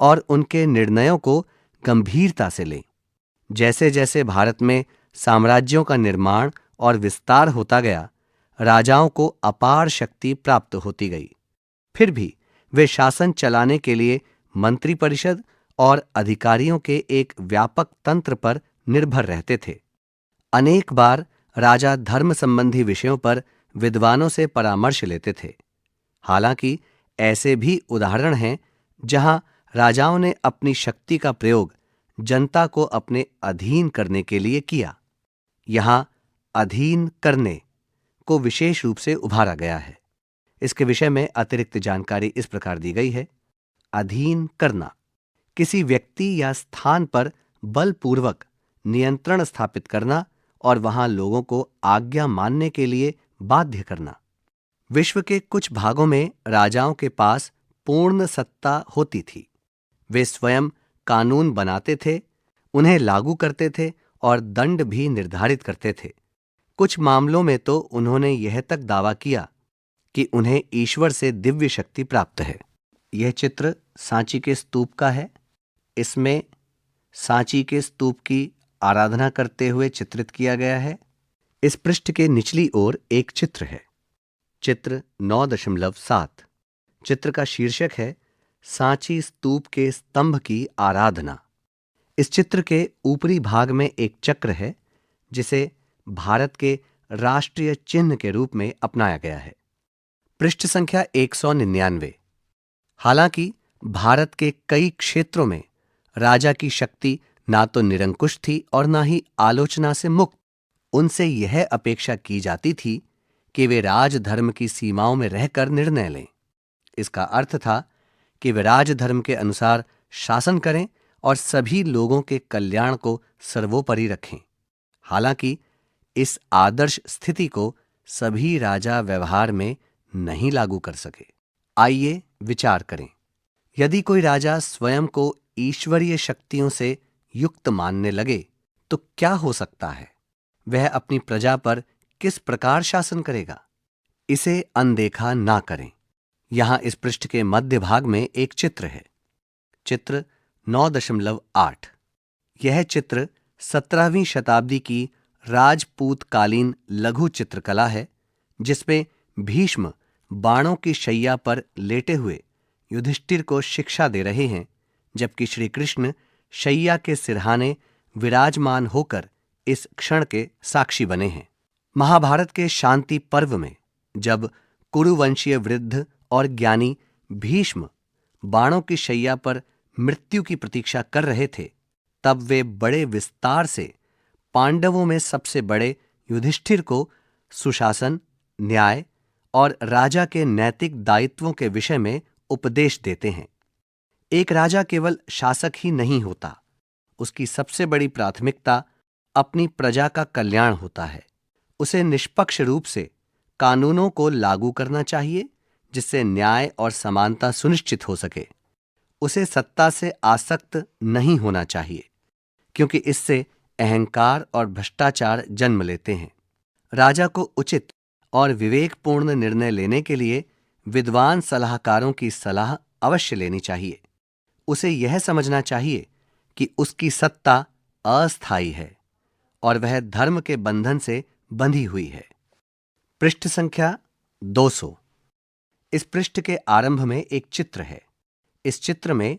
और उनके निर्णयों को गंभीरता से लें। जैसे जैसे भारत में साम्राज्यों का निर्माण और विस्तार होता गया, राजाओं को अपार शक्ति प्राप्त होती गई। फिर भी वे शासन चलाने के लिए मंत्रिपरिषद और अधिकारियों के एक व्यापक तंत्र पर निर्भर रहते थे। अनेक बार राजा धर्म संबंधी विषयों पर विद्वानों से परामर्श लेते थे। हालांकि ऐसे भी उदाहरण हैं जहां राजाओं ने अपनी शक्ति का प्रयोग जनता को अपने अधीन करने के लिए किया। यहां अधीन करने को विशेष रूप से उभारा गया है। इसके विषय में अतिरिक्त जानकारी इस प्रकार दी गई है। अधीन करना, किसी व्यक्ति या स्थान पर बलपूर्वक नियंत्रण स्थापित करना और वहां लोगों को आज्ञा मानने के लिए बाध्य करना। विश्व के कुछ भागों में राजाओं के पास पूर्ण सत्ता होती थी। वे स्वयं कानून बनाते थे, उन्हें लागू करते थे और दंड भी निर्धारित करते थे। कुछ मामलों में तो उन्होंने यह तक दावा किया कि उन्हें ईश्वर से दिव्य शक्ति प्राप्त है। यह चित्र सांची के स्तूप का है। इसमें सांची के स्तूप की आराधना करते हुए चित्रित किया गया है। इस पृष्ठ के निचली ओर एक चित्र है, चित्र 9.7। चित्र का शीर्षक है सांची स्तूप के स्तंभ की आराधना। इस चित्र के ऊपरी भाग में एक चक्र है जिसे भारत के राष्ट्रीय चिन्ह के रूप में अपनाया गया है। पृष्ठ संख्या 199। हालांकि भारत के कई क्षेत्रों में राजा की शक्ति ना तो निरंकुश थी और ना ही आलोचना से मुक्त। उनसे यह अपेक्षा की जाती थी कि वे राजधर्म की सीमाओं में रहकर निर्णय लें। इसका अर्थ था कि वे राजधर्म के अनुसार शासन करें और सभी लोगों के कल्याण को सर्वोपरि रखें। हालांकि इस आदर्श स्थिति को सभी राजा व्यवहार में नहीं लागू कर सके। आइए विचार करें। यदि कोई राजा स्वयं को ईश्वरीय शक्तियों से युक्त मानने लगे तो क्या हो सकता है? वह अपनी प्रजा पर किस प्रकार शासन करेगा, इसे अनदेखा ना करें। यहां इस पृष्ठ के मध्य भाग में एक चित्र है, चित्र 9.8। यह चित्र 17वीं शताब्दी की राजपूतकालीन लघु चित्रकला है, जिसमें भीष्म बाणों की शैया पर लेटे हुए युधिष्ठिर को शिक्षा दे रहे हैं, जबकि श्री कृष्ण शैया के सिरहाने विराजमान होकर इस क्षण के साक्षी बने हैं। महाभारत के शांति पर्व में जब कुरुवंशीय वृद्ध और ज्ञानी भीष्म बाणों की शैया पर मृत्यु की प्रतीक्षा कर रहे थे, तब वे बड़े विस्तार से पांडवों में सबसे बड़े युधिष्ठिर को सुशासन, न्याय और राजा के नैतिक दायित्वों के विषय में उपदेश देते हैं। एक राजा केवल शासक ही नहीं होता, उसकी सबसे बड़ी प्राथमिकता अपनी प्रजा का कल्याण होता है। उसे निष्पक्ष रूप से कानूनों को लागू करना चाहिए, जिससे न्याय और समानता सुनिश्चित हो सके। उसे सत्ता से आसक्त नहीं होना चाहिए, क्योंकि इससे अहंकार और भ्रष्टाचार जन्म लेते हैं। राजा को उचित और विवेकपूर्ण निर्णय लेने के लिए विद्वान सलाहकारों की सलाह अवश्य लेनी चाहिए। उसे यह समझना चाहिए कि उसकी सत्ता अस्थायी है और वह धर्म के बंधन से बंधी हुई है। पृष्ठ संख्या 200। इस पृष्ठ के आरंभ में एक चित्र है। इस चित्र में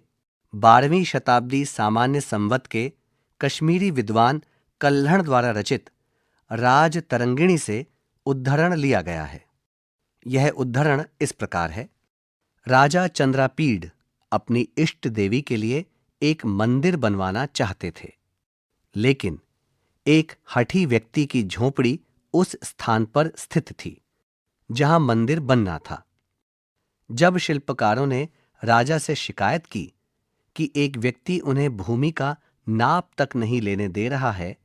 12वीं शताब्दी सामान्य संवत के कश्मीरी विद्वान कल्हण द्वारा रचित राज तरंगिणी से उद्धरण लिया गया है। यह उद्धरण इस प्रकार है। राजा चंद्रापीड अपनी इष्ट देवी के लिए एक मंदिर बनवाना चाहते थे, लेकिन एक हठी व्यक्ति की झोपड़ी उस स्थान पर स्थित थी जहां मंदिर बनना था। जब शिल्पकारों ने राजा से शिकायत की कि एक व्यक्ति उन्हें भूमि का नाप तक नहीं लेने दे रहा है,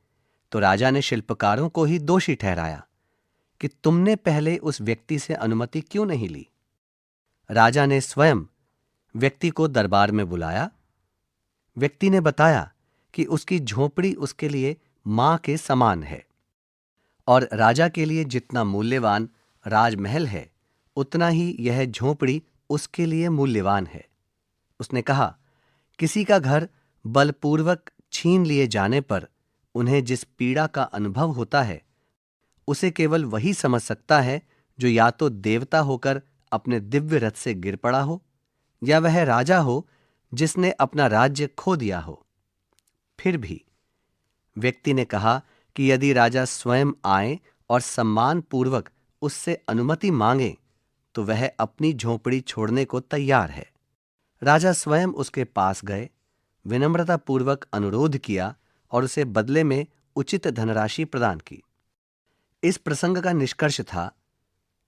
तो राजा ने शिल्पकारों को ही दोषी ठहराया कि तुमने पहले उस व्यक्ति से अनुमति क्यों नहीं ली। राजा ने स्वयं व्यक्ति को दरबार में बुलाया। व्यक्ति ने बताया कि उसकी झोपड़ी उसके लिए मां के समान है और राजा के लिए जितना मूल्यवान राजमहल है, उतना ही यह झोपड़ी उसके लिए मूल्यवान है। उसने कहा, किसी का घर बलपूर्वक छीन लिए जाने पर उन्हें जिस पीड़ा का अनुभव होता है, उसे केवल वही समझ सकता है जो या तो देवता होकर अपने दिव्य रथ से गिर पड़ा हो, या वह राजा हो जिसने अपना राज्य खो दिया हो। फिर भी व्यक्ति ने कहा कि यदि राजा स्वयं आए और सम्मान पूर्वक उससे अनुमति मांगे, तो वह अपनी झोपड़ी छोड़ने को तैयार है। राजा स्वयं उसके पास गए, विनम्रतापूर्वक अनुरोध किया और उसे बदले में उचित धनराशि प्रदान की। इस प्रसंग का निष्कर्ष था,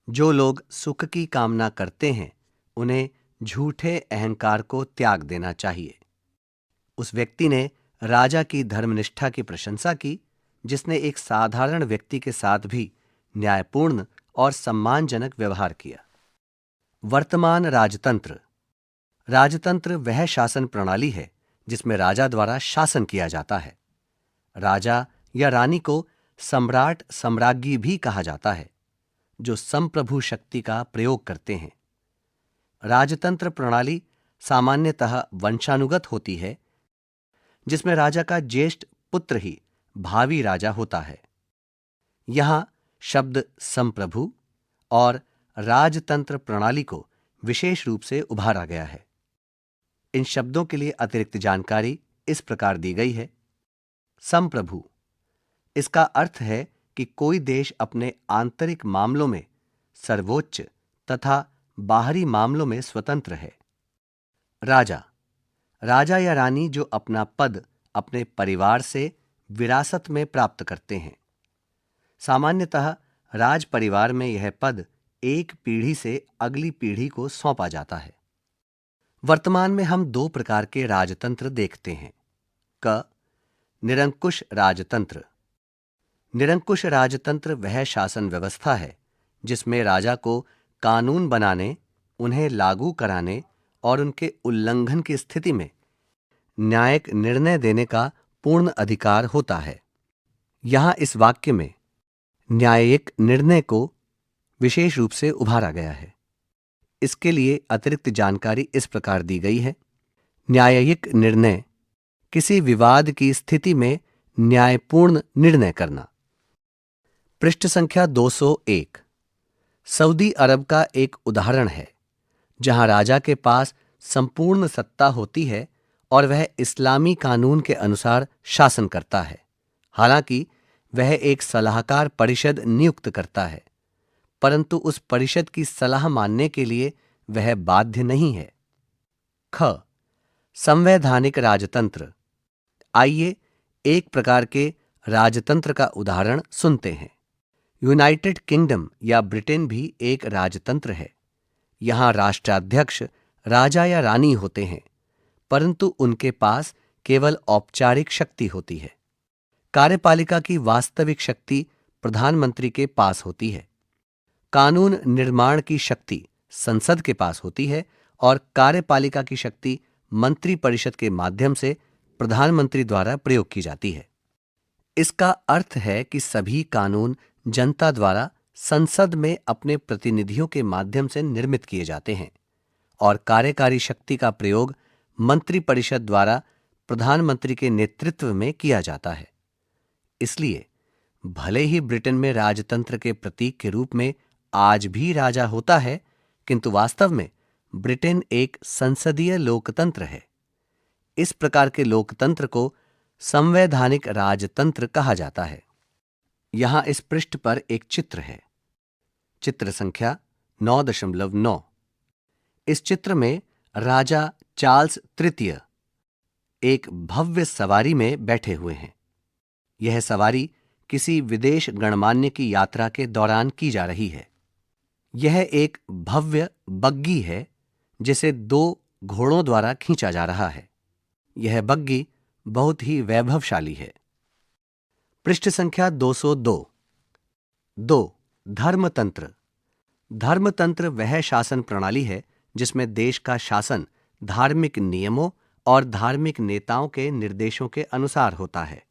जो लोग सुख की कामना करते हैं, उन्हें झूठे अहंकार को त्याग देना चाहिए। उस व्यक्ति ने राजा की धर्मनिष्ठा की प्रशंसा की, जिसने एक साधारण व्यक्ति के साथ भी न्यायपूर्ण और सम्मानजनक व्यवहार किया। वर्तमान राजतंत्र। राजतंत्र वह शासन प्रणाली है जिसमें राजा द्वारा शासन किया जाता है। राजा या रानी को सम्राट सम्राज्ञी भी कहा जाता है, जो संप्रभु शक्ति का प्रयोग करते हैं। राजतंत्र प्रणाली सामान्यतः वंशानुगत होती है, जिसमें राजा का ज्येष्ठ पुत्र ही भावी राजा होता है। यहां शब्द संप्रभु और राजतंत्र प्रणाली को विशेष रूप से उभारा गया है। इन शब्दों के लिए अतिरिक्त जानकारी इस प्रकार दी गई है। संप्रभु, इसका अर्थ है कि कोई देश अपने आंतरिक मामलों में सर्वोच्च तथा बाहरी मामलों में स्वतंत्र है। राजा, राजा या रानी जो अपना पद अपने परिवार से विरासत में प्राप्त करते हैं। सामान्यतः राज परिवार में यह पद एक पीढ़ी से अगली पीढ़ी को सौंपा जाता है। वर्तमान में हम दो प्रकार के राजतंत्र देखते हैं। क. निरंकुश राजतंत्र। निरंकुश राजतंत्र वह शासन व्यवस्था है जिसमें राजा को कानून बनाने, उन्हें लागू कराने और उनके उल्लंघन की स्थिति में न्यायिक निर्णय देने का पूर्ण अधिकार होता है। यहां इस वाक्य में न्यायिक निर्णय को विशेष रूप से उभारा गया है। इसके लिए अतिरिक्त जानकारी इस प्रकार दी गई है। न्यायिक निर्णय किसी विवाद की स्थिति में न्यायपूर्ण निर्णय करना। पृष्ठ संख्या 201 सऊदी अरब का एक उदाहरण है जहां राजा के पास संपूर्ण सत्ता होती है और वह इस्लामी कानून के अनुसार शासन करता है। हालांकि वह एक सलाहकार परिषद नियुक्त करता है, परंतु उस परिषद की सलाह मानने के लिए वह बाध्य नहीं है। ख संवैधानिक राजतंत्र। आइए एक प्रकार के राजतंत्र का उदाहरण सुनते हैं। यूनाइटेड किंगडम या ब्रिटेन भी एक राजतंत्र है। यहां राष्ट्राध्यक्ष राजा या रानी होते हैं, परंतु उनके पास केवल औपचारिक शक्ति होती है। कार्यपालिका की वास्तविक शक्ति प्रधानमंत्री के पास होती है। कानून निर्माण की शक्ति संसद के पास होती है और कार्यपालिका की शक्ति मंत्री परिषद के माध्यम से प्रधानमंत्री द्वारा प्रयोग की जाती है। इसका अर्थ है कि सभी कानून जनता द्वारा संसद में अपने प्रतिनिधियों के माध्यम से निर्मित किए जाते हैं और कार्यकारी शक्ति का प्रयोग मंत्री परिषद द्वारा प्रधानमंत्री के नेतृत्व में किया जाता है। इसलिए भले ही ब्रिटेन में राजतंत्र के प्रतीक के रूप में आज भी राजा होता है, किंतु वास्तव में ब्रिटेन एक संसदीय लोकतंत्र है। इस प्रकार के लोकतंत्र को संवैधानिक राजतंत्र कहा जाता है। यहां इस पृष्ठ पर एक चित्र है, चित्र संख्या 9.9। इस चित्र में राजा चार्ल्स तृतीय एक भव्य सवारी में बैठे हुए हैं। यह सवारी किसी विदेश गणमान्य की यात्रा के दौरान की जा रही है। यह एक भव्य बग्गी है जिसे 2 घोड़ों द्वारा खींचा जा रहा है। यह बग्गी बहुत ही वैभवशाली है। पृष्ठ संख्या 202। 2 धर्मतंत्र। धर्मतंत्र वह शासन प्रणाली है जिसमें देश का शासन धार्मिक नियमों और धार्मिक नेताओं के निर्देशों के अनुसार होता है।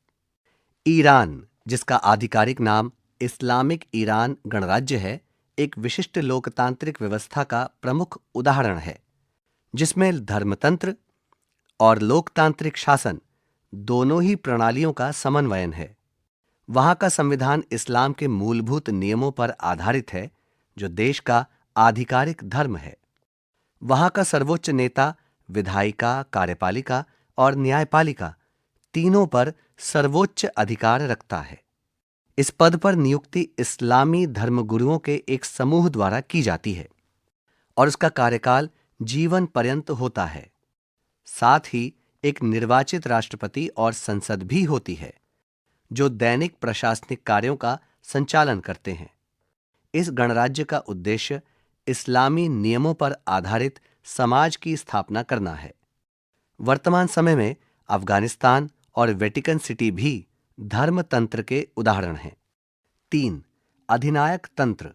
ईरान, जिसका आधिकारिक नाम इस्लामिक ईरान गणराज्य है, एक विशिष्ट लोकतांत्रिक व्यवस्था का प्रमुख उदाहरण है जिसमें धर्मतंत्र और लोकतांत्रिक शासन दोनों ही प्रणालियों का समन्वयन है। वहां का संविधान इस्लाम के मूलभूत नियमों पर आधारित है जो देश का आधिकारिक धर्म है। वहां का सर्वोच्च नेता विधायिका, कार्यपालिका और न्यायपालिका तीनों पर सर्वोच्च अधिकार रखता है। इस पद पर नियुक्ति इस्लामी धर्मगुरुओं के एक समूह द्वारा की जाती है और उसका कार्यकाल जीवन पर्यंत होता है। साथ ही एक निर्वाचित राष्ट्रपति और संसद भी होती है जो दैनिक प्रशासनिक कार्यों का संचालन करते हैं। इस गणराज्य का उद्देश्य इस्लामी नियमों पर आधारित समाज की स्थापना करना है। वर्तमान समय में अफगानिस्तान और वेटिकन सिटी भी धर्मतंत्र के उदाहरण हैं। 3 अधिनायक तंत्र।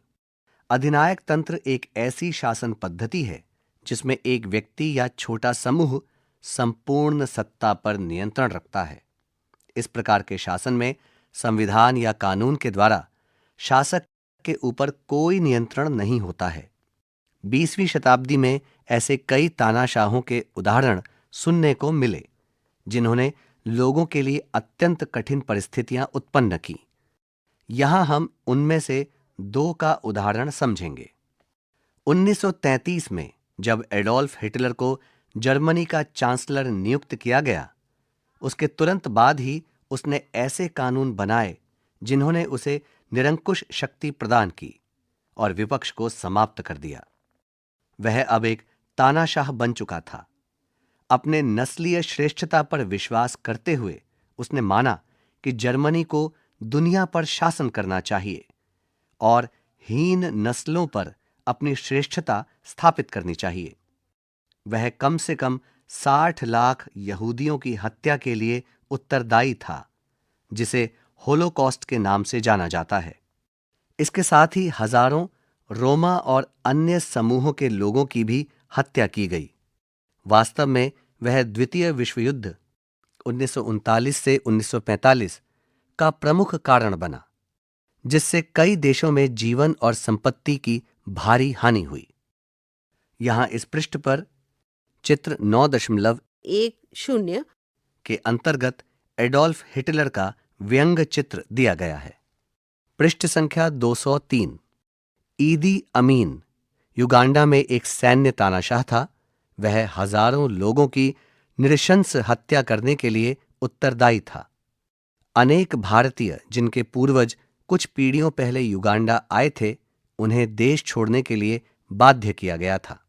अधिनायक तंत्र एक ऐसी शासन पद्धति है जिसमें एक व्यक्ति या छोटा समूह संपूर्ण सत्ता पर नियंत्रण रखता है। इस प्रकार के शासन में संविधान या कानून के द्वारा शासक के ऊपर कोई नियंत्रण नहीं होता है। 20वीं शताब्दी में ऐसे कई तानाशाहों के उदाहरण सुनने को मिले जिन्होंने लोगों के लिए अत्यंत कठिन परिस्थितियां उत्पन्न की। यहां हम उनमें से 2 का उदाहरण समझेंगे। 1933 में जब एडोल्फ हिटलर को जर्मनी का चांसलर नियुक्त किया गया, उसके तुरंत बाद ही उसने ऐसे कानून बनाए जिन्होंने उसे निरंकुश शक्ति प्रदान की और विपक्ष को समाप्त कर दिया। वह अब एक तानाशाह बन चुका था। अपने नस्लीय श्रेष्ठता पर विश्वास करते हुए उसने माना कि जर्मनी को दुनिया पर शासन करना चाहिए और हीन नस्लों पर अपनी श्रेष्ठता स्थापित करनी चाहिए। वह कम से कम 60 लाख यहूदियों की हत्या के लिए उत्तरदायी था, जिसे होलोकॉस्ट के नाम से जाना जाता है। इसके साथ ही हजारों रोमा और अन्य समूहों के लोगों की भी हत्या की गई। वास्तव में वह द्वितीय विश्व युद्ध 1939 से 1945 का प्रमुख कारण बना, जिससे कई देशों में जीवन और संपत्ति की भारी हानि हुई। यहां इस पृष्ठ पर चित्र 9.10 के अंतर्गत एडोल्फ हिटलर का व्यंग चित्र दिया गया है। पृष्ठ संख्या 203। ईदी अमीन युगांडा में एक सैन्य तानाशाह था। वह हजारों लोगों की नृशंस हत्या करने के लिए उत्तरदायी था। अनेक भारतीय जिनके पूर्वज कुछ पीढ़ियों पहले युगांडा आए थे, उन्हें देश छोड़ने के लिए बाध्य किया गया था।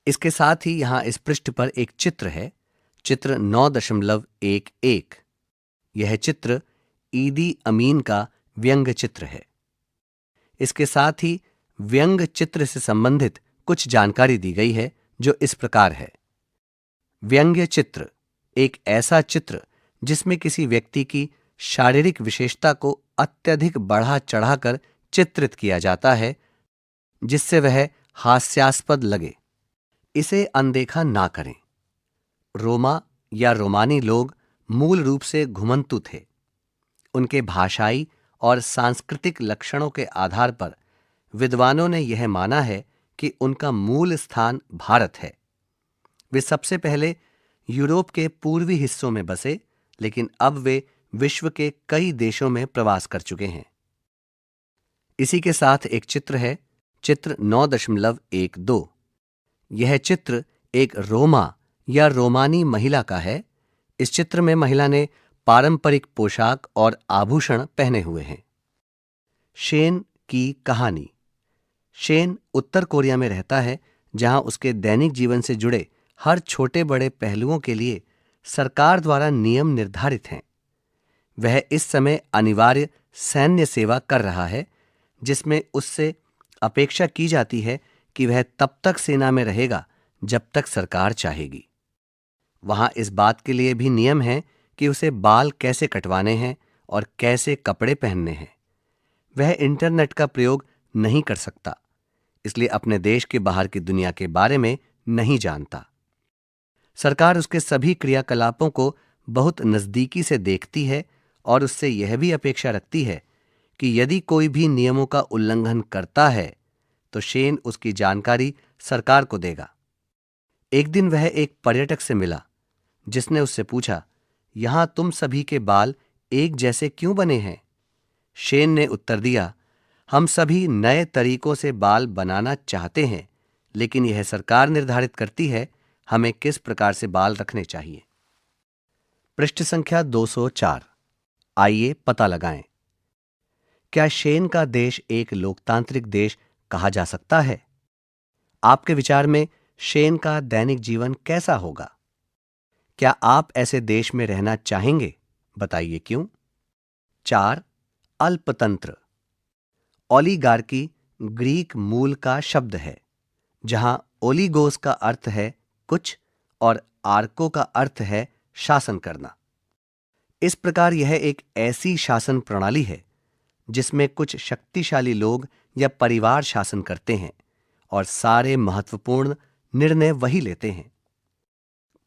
इसके साथ ही यहां इस पृष्ठ पर एक चित्र है, चित्र 9.11। यह चित्र ईदी अमीन का व्यंग चित्र है। इसके साथ ही व्यंग चित्र से संबंधित कुछ जानकारी दी गई है, जो इस प्रकार है। व्यंग्य चित्र एक ऐसा चित्र जिसमें किसी व्यक्ति की शारीरिक विशेषता को अत्यधिक बढ़ा चढ़ाकर चित्रित किया जाता है, जिससे वह हास्यास्पद लगे। इसे अनदेखा ना करें। रोमा या रोमानी लोग मूल रूप से घुमंतु थे। उनके भाषाई और सांस्कृतिक लक्षणों के आधार पर विद्वानों ने यह माना है कि उनका मूल स्थान भारत है। वे सबसे पहले यूरोप के पूर्वी हिस्सों में बसे, लेकिन अब वे विश्व के कई देशों में प्रवास कर चुके हैं। इसी के साथ एक चित्र है, चित्र 9.12। यह चित्र एक रोमा या रोमानी महिला का है। इस चित्र में महिला ने पारंपरिक पोशाक और आभूषण पहने हुए हैं। शेन की कहानी। शेन उत्तर कोरिया में रहता है, जहां उसके दैनिक जीवन से जुड़े हर छोटे बड़े पहलुओं के लिए सरकार द्वारा नियम निर्धारित हैं। वह इस समय अनिवार्य सैन्य सेवा कर रहा है, जिसमें उससे अपेक्षा की जाती है कि वह तब तक सेना में रहेगा जब तक सरकार चाहेगी। वहां इस बात के लिए भी नियम हैं कि उसे बाल कैसे कटवाने हैं और कैसे कपड़े पहनने हैं। वह इंटरनेट का प्रयोग नहीं कर सकता, इसलिए अपने देश के बाहर की दुनिया के बारे में नहीं जानता। सरकार उसके सभी क्रियाकलापों को बहुत नजदीकी से देखती है और उससे यह भी अपेक्षा रखती है कि यदि कोई भी नियमों का उल्लंघन करता है तो शेन उसकी जानकारी सरकार को देगा। एक दिन वह एक पर्यटक से मिला, जिसने उससे पूछा, यहां तुम सभी के बाल एक जैसे क्यों बने हैं? शेन ने उत्तर दिया, हम सभी नए तरीकों से बाल बनाना चाहते हैं, लेकिन यह सरकार निर्धारित करती है हमें किस प्रकार से बाल रखने चाहिए। पृष्ठ संख्या 204। आइए पता लगाएं, क्या शेन का देश एक लोकतांत्रिक देश कहा जा सकता है? आपके विचार में शेन का दैनिक जीवन कैसा होगा? क्या आप ऐसे देश में रहना चाहेंगे? बताइए क्यों। 4. अल्पतंत्र। ओलिगार्की ग्रीक मूल का शब्द है, जहां ओलिगोस का अर्थ है कुछ और आर्को का अर्थ है शासन करना। इस प्रकार यह एक ऐसी शासन प्रणाली है जिसमें कुछ शक्तिशाली लोग या परिवार शासन करते हैं और सारे महत्वपूर्ण निर्णय वही लेते हैं।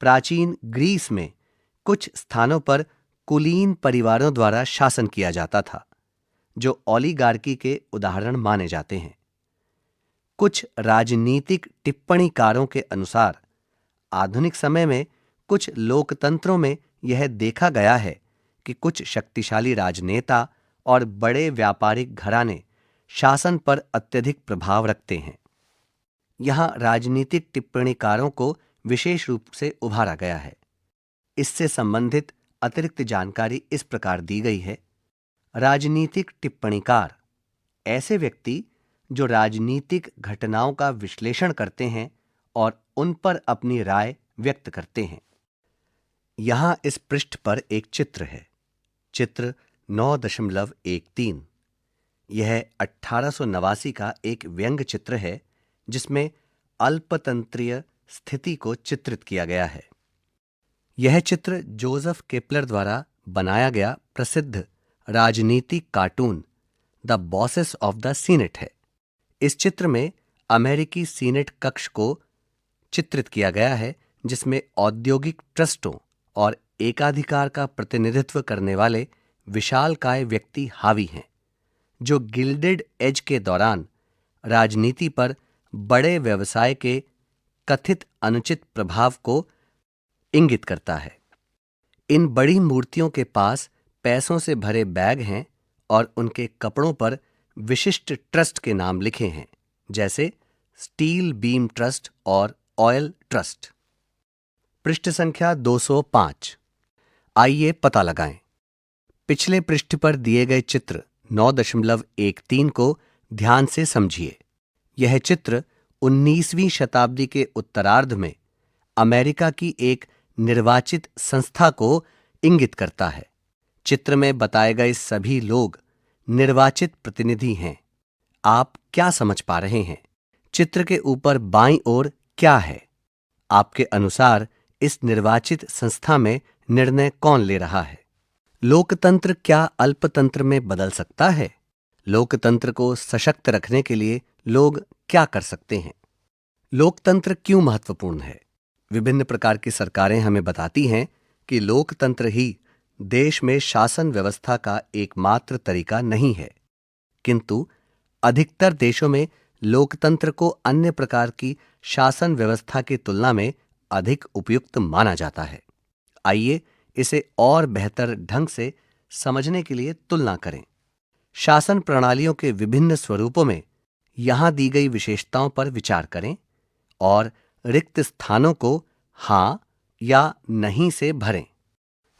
प्राचीन ग्रीस में कुछ स्थानों पर कुलीन परिवारों द्वारा शासन किया जाता था, जो ओलिगार्की के उदाहरण माने जाते हैं। कुछ राजनीतिक टिप्पणीकारों के अनुसार आधुनिक समय में कुछ लोकतंत्रों में यह देखा गया है कि कुछ शक्तिशाली राजनेता और बड़े व्यापारिक घराने शासन पर अत्यधिक प्रभाव रखते हैं। यहां राजनीतिक टिप्पणीकारों को विशेष रूप से उभारा गया है। इससे संबंधित अतिरिक्त जानकारी इस प्रकार दी गई है। राजनीतिक टिप्पणीकार ऐसे व्यक्ति जो राजनीतिक घटनाओं का विश्लेषण करते हैं और उन पर अपनी राय व्यक्त करते हैं। यहां इस पृष्ठ पर एक चित्र है, चित्र 9.13। यह 1889 का एक व्यंग्य चित्र है, जिसमें अल्पतंत्रीय स्थिति को चित्रित किया गया है। यह चित्र जोसेफ केपलर द्वारा बनाया गया प्रसिद्ध राजनीतिक cartoon the bosses of the senate है। इस चित्र में अमेरिकी सीनेट कक्ष को चित्रित किया गया है, जिसमें औद्योगिक ट्रस्टों और एकाधिकार का प्रतिनिधित्व करने वाले विशालकाय व्यक्ति हावी हैं, जो गिल्डेड एज के दौरान राजनीति पर बड़े व्यवसाय के कथित अनुचित प्रभाव को इंगित करता है। इन बड़ी मूर्तियों के पास पैसों से भरे बैग हैं और उनके कपड़ों पर विशिष्ट ट्रस्ट के नाम लिखे हैं, जैसे स्टील बीम ट्रस्ट और ऑयल ट्रस्ट। पृष्ठ संख्या 205। आइए पता लगाएं। पिछले पृष्ठ पर दिए गए चित्र 9.13 को ध्यान से समझिए। यह चित्र 19वीं शताब्दी के उत्तरार्ध में अमेरिका की एक निर्वाचित संस्था को इंगित करता है। चित्र में बताए गए सभी लोग निर्वाचित प्रतिनिधि हैं। आप क्या समझ पा रहे हैं? चित्र के ऊपर बाईं ओर क्या है? आपके अनुसार इस निर्वाचित संस्था में निर्णय कौन ले रहा है? लोकतंत्र क्या अल्पतंत्र में बदल सकता है? लोकतंत्र को सशक्त रखने के लिए लोग क्या कर सकते हैं? लोकतंत्र क्यों महत्वपूर्ण है? विभिन्न प्रकार की सरकारें हमें बताती हैं कि लोकतंत्र ही देश में शासन व्यवस्था का एकमात्र तरीका नहीं है, किंतु अधिकतर देशों में लोकतंत्र को अन्य प्रकार की शासन व्यवस्था की तुलना में अधिक उपयुक्त माना जाता है। आइए इसे और बेहतर ढंग से समझने के लिए तुलना करें। शासन प्रणालियों के विभिन्न स्वरूपों में यहां दी गई विशेषताओं पर विचार करें और रिक्त स्थानों को हां या नहीं से भरें।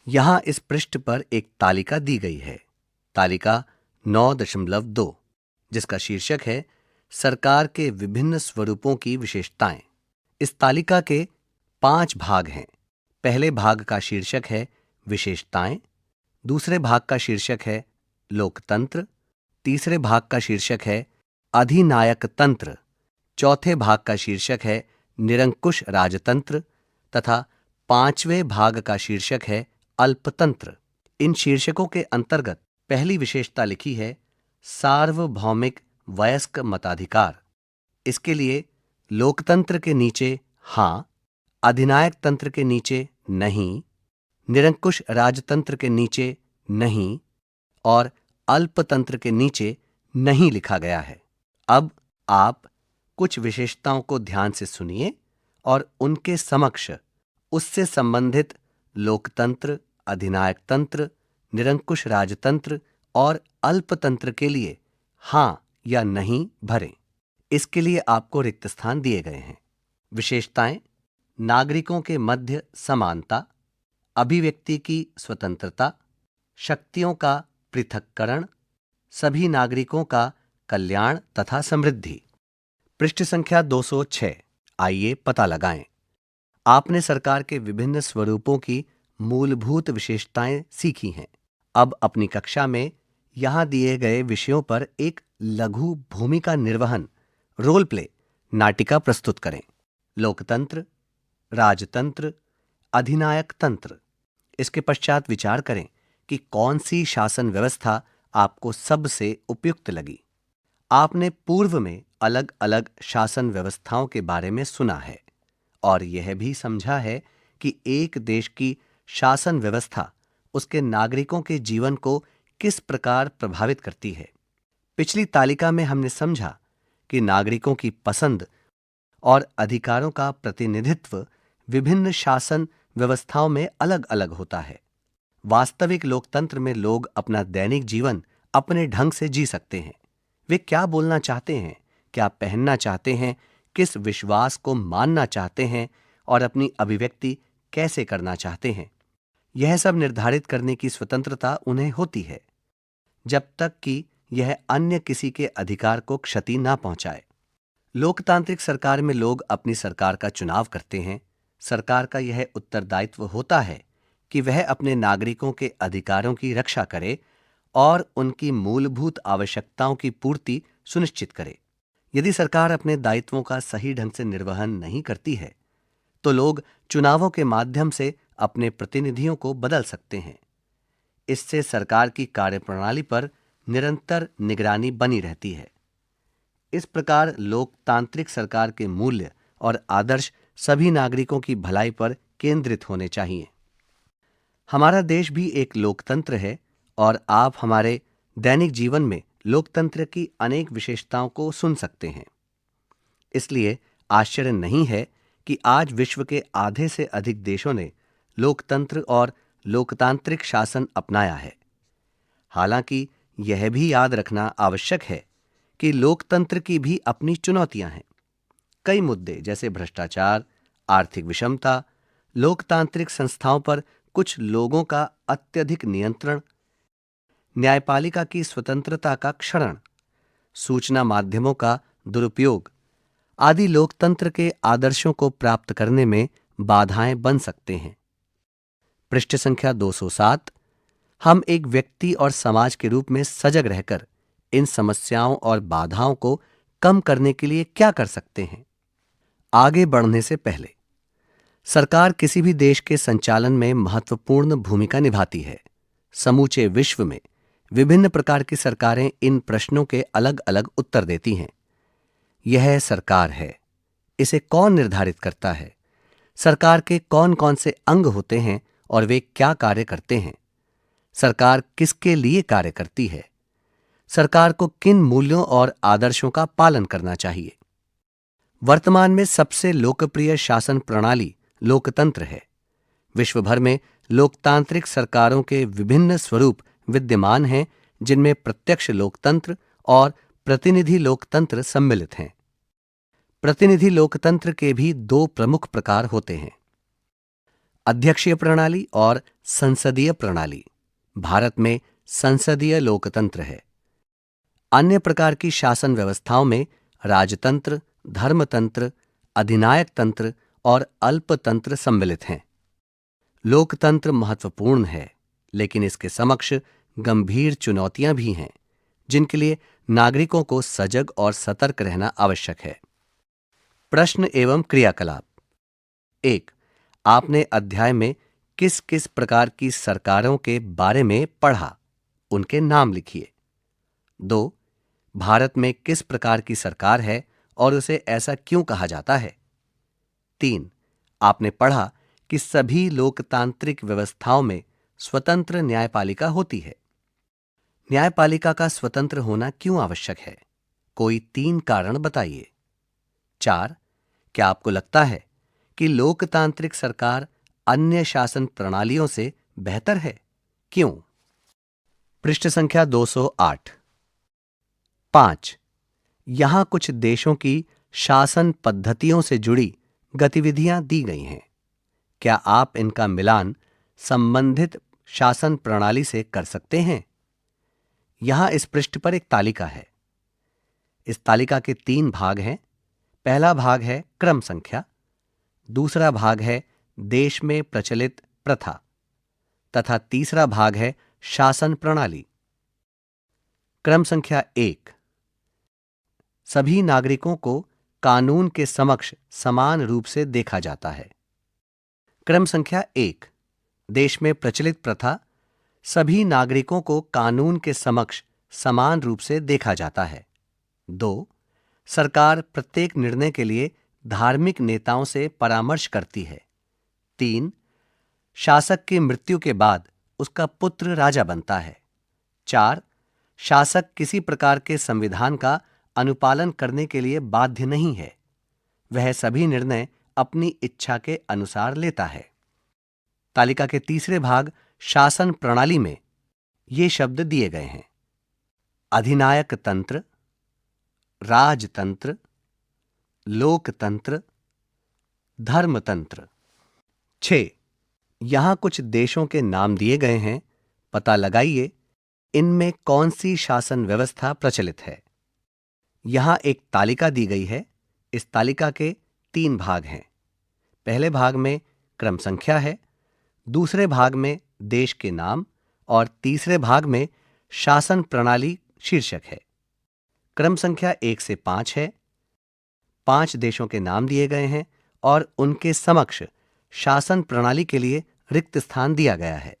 यहां इस पृष्ठ पर एक तालिका दी गई है, तालिका 9.2, जिसका शीर्षक है सरकार के विभिन्न स्वरूपों की विशेषताएं। इस तालिका के 5 भाग हैं। पहले भाग का शीर्षक है विशेषताएं, दूसरे भाग का शीर्षक है लोकतंत्र, तीसरे भाग का शीर्षक है अधिनायक तंत्र, चौथे भाग का शीर्षक है निरंकुश राजतंत्र तथा 5वें भाग का शीर्षक है अल्पतंत्र। इन शीर्षकों के अंतर्गत पहली विशेषता लिखी है सार्वभौमिक वयस्क मताधिकार। इसके लिए लोकतंत्र के नीचे हां, अधिनायक तंत्र के नीचे नहीं, निरंकुश राजतंत्र के नीचे नहीं और अल्पतंत्र के नीचे नहीं लिखा गया है। अब आप कुछ विशेषताओं को ध्यान से सुनिए और उनके समक्ष उससे संबंधित लोकतंत्र, अधिनायक तंत्र, निरंकुश राजतंत्र और अल्पतंत्र के लिए हां या नहीं भरें। इसके लिए आपको रिक्त स्थान दिए गए हैं। विशेषताएं: नागरिकों के मध्य समानता, अभिव्यक्ति की स्वतंत्रता, शक्तियों का पृथक्करण, सभी नागरिकों का कल्याण तथा समृद्धि। पृष्ठ संख्या 206। आइए पता लगाएं। आपने सरकार के विभिन्न स्वरूपों की मूलभूत विशेषताएं सीखी हैं। अब अपनी कक्षा में यहां दिए गए विषयों पर एक लघु भूमिका निर्वहन रोल प्ले नाटिका प्रस्तुत करें। लोकतंत्र, राजतंत्र, अधिनायक तंत्र। इसके पश्चात विचार करें कि कौन सी शासन व्यवस्था आपको सबसे उपयुक्त लगी। आपने पूर्व में अलग अलग शासन व्यवस्थाओं के बारे में सुना है और यह भी समझा है कि एक देश की शासन व्यवस्था उसके नागरिकों के जीवन को किस प्रकार प्रभावित करती है। पिछली तालिका में हमने समझा कि नागरिकों की पसंद और अधिकारों का प्रतिनिधित्व विभिन्न शासन व्यवस्थाओं में अलग अलग होता है। वास्तविक लोकतंत्र में लोग अपना दैनिक जीवन अपने ढंग से जी सकते हैं। वे क्या बोलना चाहते हैं, क्या पहनना चाहते हैं, किस विश्वास को मानना चाहते हैं और अपनी अभिव्यक्ति कैसे करना चाहते हैं, यह सब निर्धारित करने की स्वतंत्रता उन्हें होती है, जब तक कि यह अन्य किसी के अधिकार को क्षति ना पहुंचाए। लोकतांत्रिक सरकार में लोग अपनी सरकार का चुनाव करते हैं। सरकार का यह उत्तरदायित्व होता है कि वह अपने नागरिकों के अधिकारों की रक्षा करे और उनकी मूलभूत आवश्यकताओं की पूर्ति सुनिश्चित करे। यदि सरकार अपने दायित्वों का सही ढंग से निर्वहन नहीं करती है, तो लोग चुनावों के माध्यम से अपने प्रतिनिधियों को बदल सकते हैं। इससे सरकार की कार्यप्रणाली पर निरंतर निगरानी बनी रहती है। इस प्रकार लोकतांत्रिक सरकार के मूल्य और आदर्श सभी नागरिकों की भलाई पर केंद्रित होने चाहिए। हमारा देश भी एक लोकतंत्र है और आप हमारे दैनिक जीवन में लोकतंत्र की अनेक विशेषताओं को सुन सकते हैं। इसलिए आश्चर्य नहीं है कि आज विश्व के आधे से अधिक देशों ने लोकतंत्र और लोकतांत्रिक शासन अपनाया है। हालांकि यह भी याद रखना आवश्यक है कि लोकतंत्र की भी अपनी चुनौतियां हैं। कई मुद्दे जैसे भ्रष्टाचार, आर्थिक विषमता, लोकतांत्रिक संस्थाओं पर कुछ लोगों का अत्यधिक नियंत्रण, न्यायपालिका की स्वतंत्रता का क्षरण, सूचना माध्यमों का दुरुपयोग आदि लोकतंत्र के आदर्शों को प्राप्त करने में बाधाएं बन सकते हैं। पृष्ठ संख्या 207। हम एक व्यक्ति और समाज के रूप में सजग रहकर इन समस्याओं और बाधाओं को कम करने के लिए क्या कर सकते हैं? आगे बढ़ने से पहले सरकार किसी भी देश के संचालन में महत्वपूर्ण भूमिका निभाती है। समूचे विश्व में विभिन्न प्रकार की सरकारें इन प्रश्नों के अलग अलग उत्तर देती हैं। यह सरकार है। इसे कौन निर्धारित करता है? सरकार के कौन कौन से अंग होते हैं और वे क्या कार्य करते हैं? सरकार किसके लिए कार्य करती है? सरकार को किन मूल्यों और आदर्शों का पालन करना चाहिए? वर्तमान में सबसे लोकप्रिय शासन प्रणाली लोकतंत्र है। विश्व भर में लोकतांत्रिक सरकारों के विभिन्न स्वरूप विद्यमान हैं, जिनमें प्रत्यक्ष लोकतंत्र और प्रतिनिधि लोकतंत्र सम्मिलित हैं। प्रतिनिधि लोकतंत्र के भी दो प्रमुख प्रकार होते हैं, अध्यक्षीय प्रणाली और संसदीय प्रणाली। भारत में संसदीय लोकतंत्र है। अन्य प्रकार की शासन व्यवस्थाओं में राजतंत्र, धर्मतंत्र, अधिनायक तंत्र और अल्पतंत्र सम्मिलित हैं। लोकतंत्र महत्वपूर्ण है, लेकिन इसके समक्ष गंभीर चुनौतियां भी हैं, जिनके लिए नागरिकों को सजग और सतर्क रहना आवश्यक है। प्रश्न एवं क्रियाकलाप। 1. आपने अध्याय में किस किस प्रकार की सरकारों के बारे में पढ़ा? उनके नाम लिखिए। 2. भारत में किस प्रकार की सरकार है और उसे ऐसा क्यों कहा जाता है? 3. आपने पढ़ा कि सभी लोकतांत्रिक व्यवस्थाओं में स्वतंत्र न्यायपालिका होती है। न्यायपालिका का स्वतंत्र होना क्यों आवश्यक है? कोई 3 कारण बताइए। 4. क्या आपको लगता है कि लोकतांत्रिक सरकार अन्य शासन प्रणालियों से बेहतर है? क्यों? पृष्ठ संख्या 208। 5. यहां कुछ देशों की शासन पद्धतियों से जुड़ी गतिविधियां दी गई हैं। क्या आप इनका मिलान संबंधित शासन प्रणाली से कर सकते हैं? यहां इस पृष्ठ पर एक तालिका है। इस तालिका के 3 भाग हैं। पहला भाग है क्रम संख्या, दूसरा भाग है देश में प्रचलित प्रथा तथा तीसरा भाग है शासन प्रणाली। क्रम संख्या 1, सभी नागरिकों को कानून के समक्ष समान रूप से देखा जाता है। क्रम संख्या 1, देश में प्रचलित प्रथा, सभी नागरिकों को कानून के समक्ष समान रूप से देखा जाता है। 2, सरकार प्रत्येक निर्णय के लिए धार्मिक नेताओं से परामर्श करती है। 3, शासक की मृत्यु के बाद उसका पुत्र राजा बनता है। 4, शासक किसी प्रकार के संविधान का अनुपालन करने के लिए बाध्य नहीं है। वह सभी निर्णय अपनी इच्छा के अनुसार लेता है। तालिका के तीसरे भाग शासन प्रणाली में ये शब्द दिए गए हैं: अधिनायक तंत्र, राजतंत्र, लोकतंत्र, धर्मतंत्र। 6. यहां कुछ देशों के नाम दिए गए हैं। पता लगाइए इनमें कौन सी शासन व्यवस्था प्रचलित है। यहां एक तालिका दी गई है। इस तालिका के 3 भाग हैं। पहले भाग में क्रम संख्या है, दूसरे भाग में देश के नाम और तीसरे भाग में शासन प्रणाली शीर्षक है। क्रम संख्या 1 से 5 है। 5 देशों के नाम दिए गए हैं और उनके समक्ष शासन प्रणाली के लिए रिक्त स्थान दिया गया है।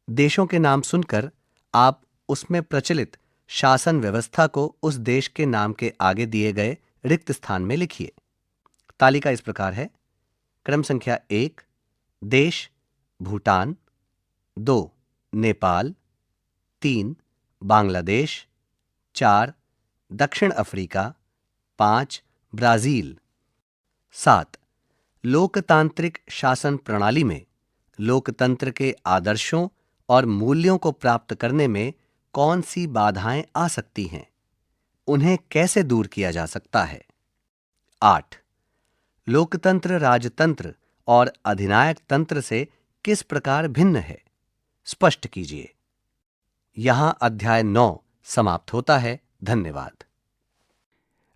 देशों के नाम सुनकर आप उसमें प्रचलित शासन व्यवस्था को उस देश के नाम के आगे दिए गए रिक्त स्थान में लिखिए। तालिका इस प्रकार है: क्रम संख्या 1, देश भूटान, 2, नेपाल, 3, बांग्लादेश, 4. दक्षिण अफ्रीका, 5. ब्राजील। 7. लोकतांत्रिक शासन प्रणाली में लोकतंत्र के आदर्शों और मूल्यों को प्राप्त करने में कौन सी बाधाएं आ सकती हैं? उन्हें कैसे दूर किया जा सकता है? 8. लोकतंत्र राजतंत्र और अधिनायक तंत्र से किस प्रकार भिन्न है? स्पष्ट कीजिए। यहां अध्याय 9 समाप्त होता है। धन्यवाद।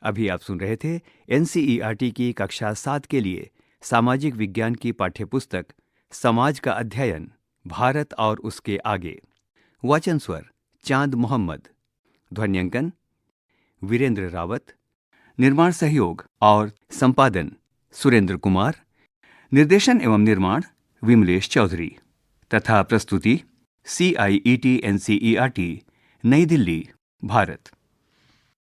अभी आप सुन रहे थे एनसीईआरटी की कक्षा 7 के लिए सामाजिक विज्ञान की पाठ्यपुस्तक समाज का अध्ययन, भारत और उसके आगे। वाचन स्वर चांद मोहम्मद, ध्वन्यांकन वीरेंद्र रावत, निर्माण सहयोग और संपादन सुरेंद्र कुमार, निर्देशन एवं निर्माण विमलेश चौधरी तथा प्रस्तुति CIET NCERT नई दिल्ली, भारत।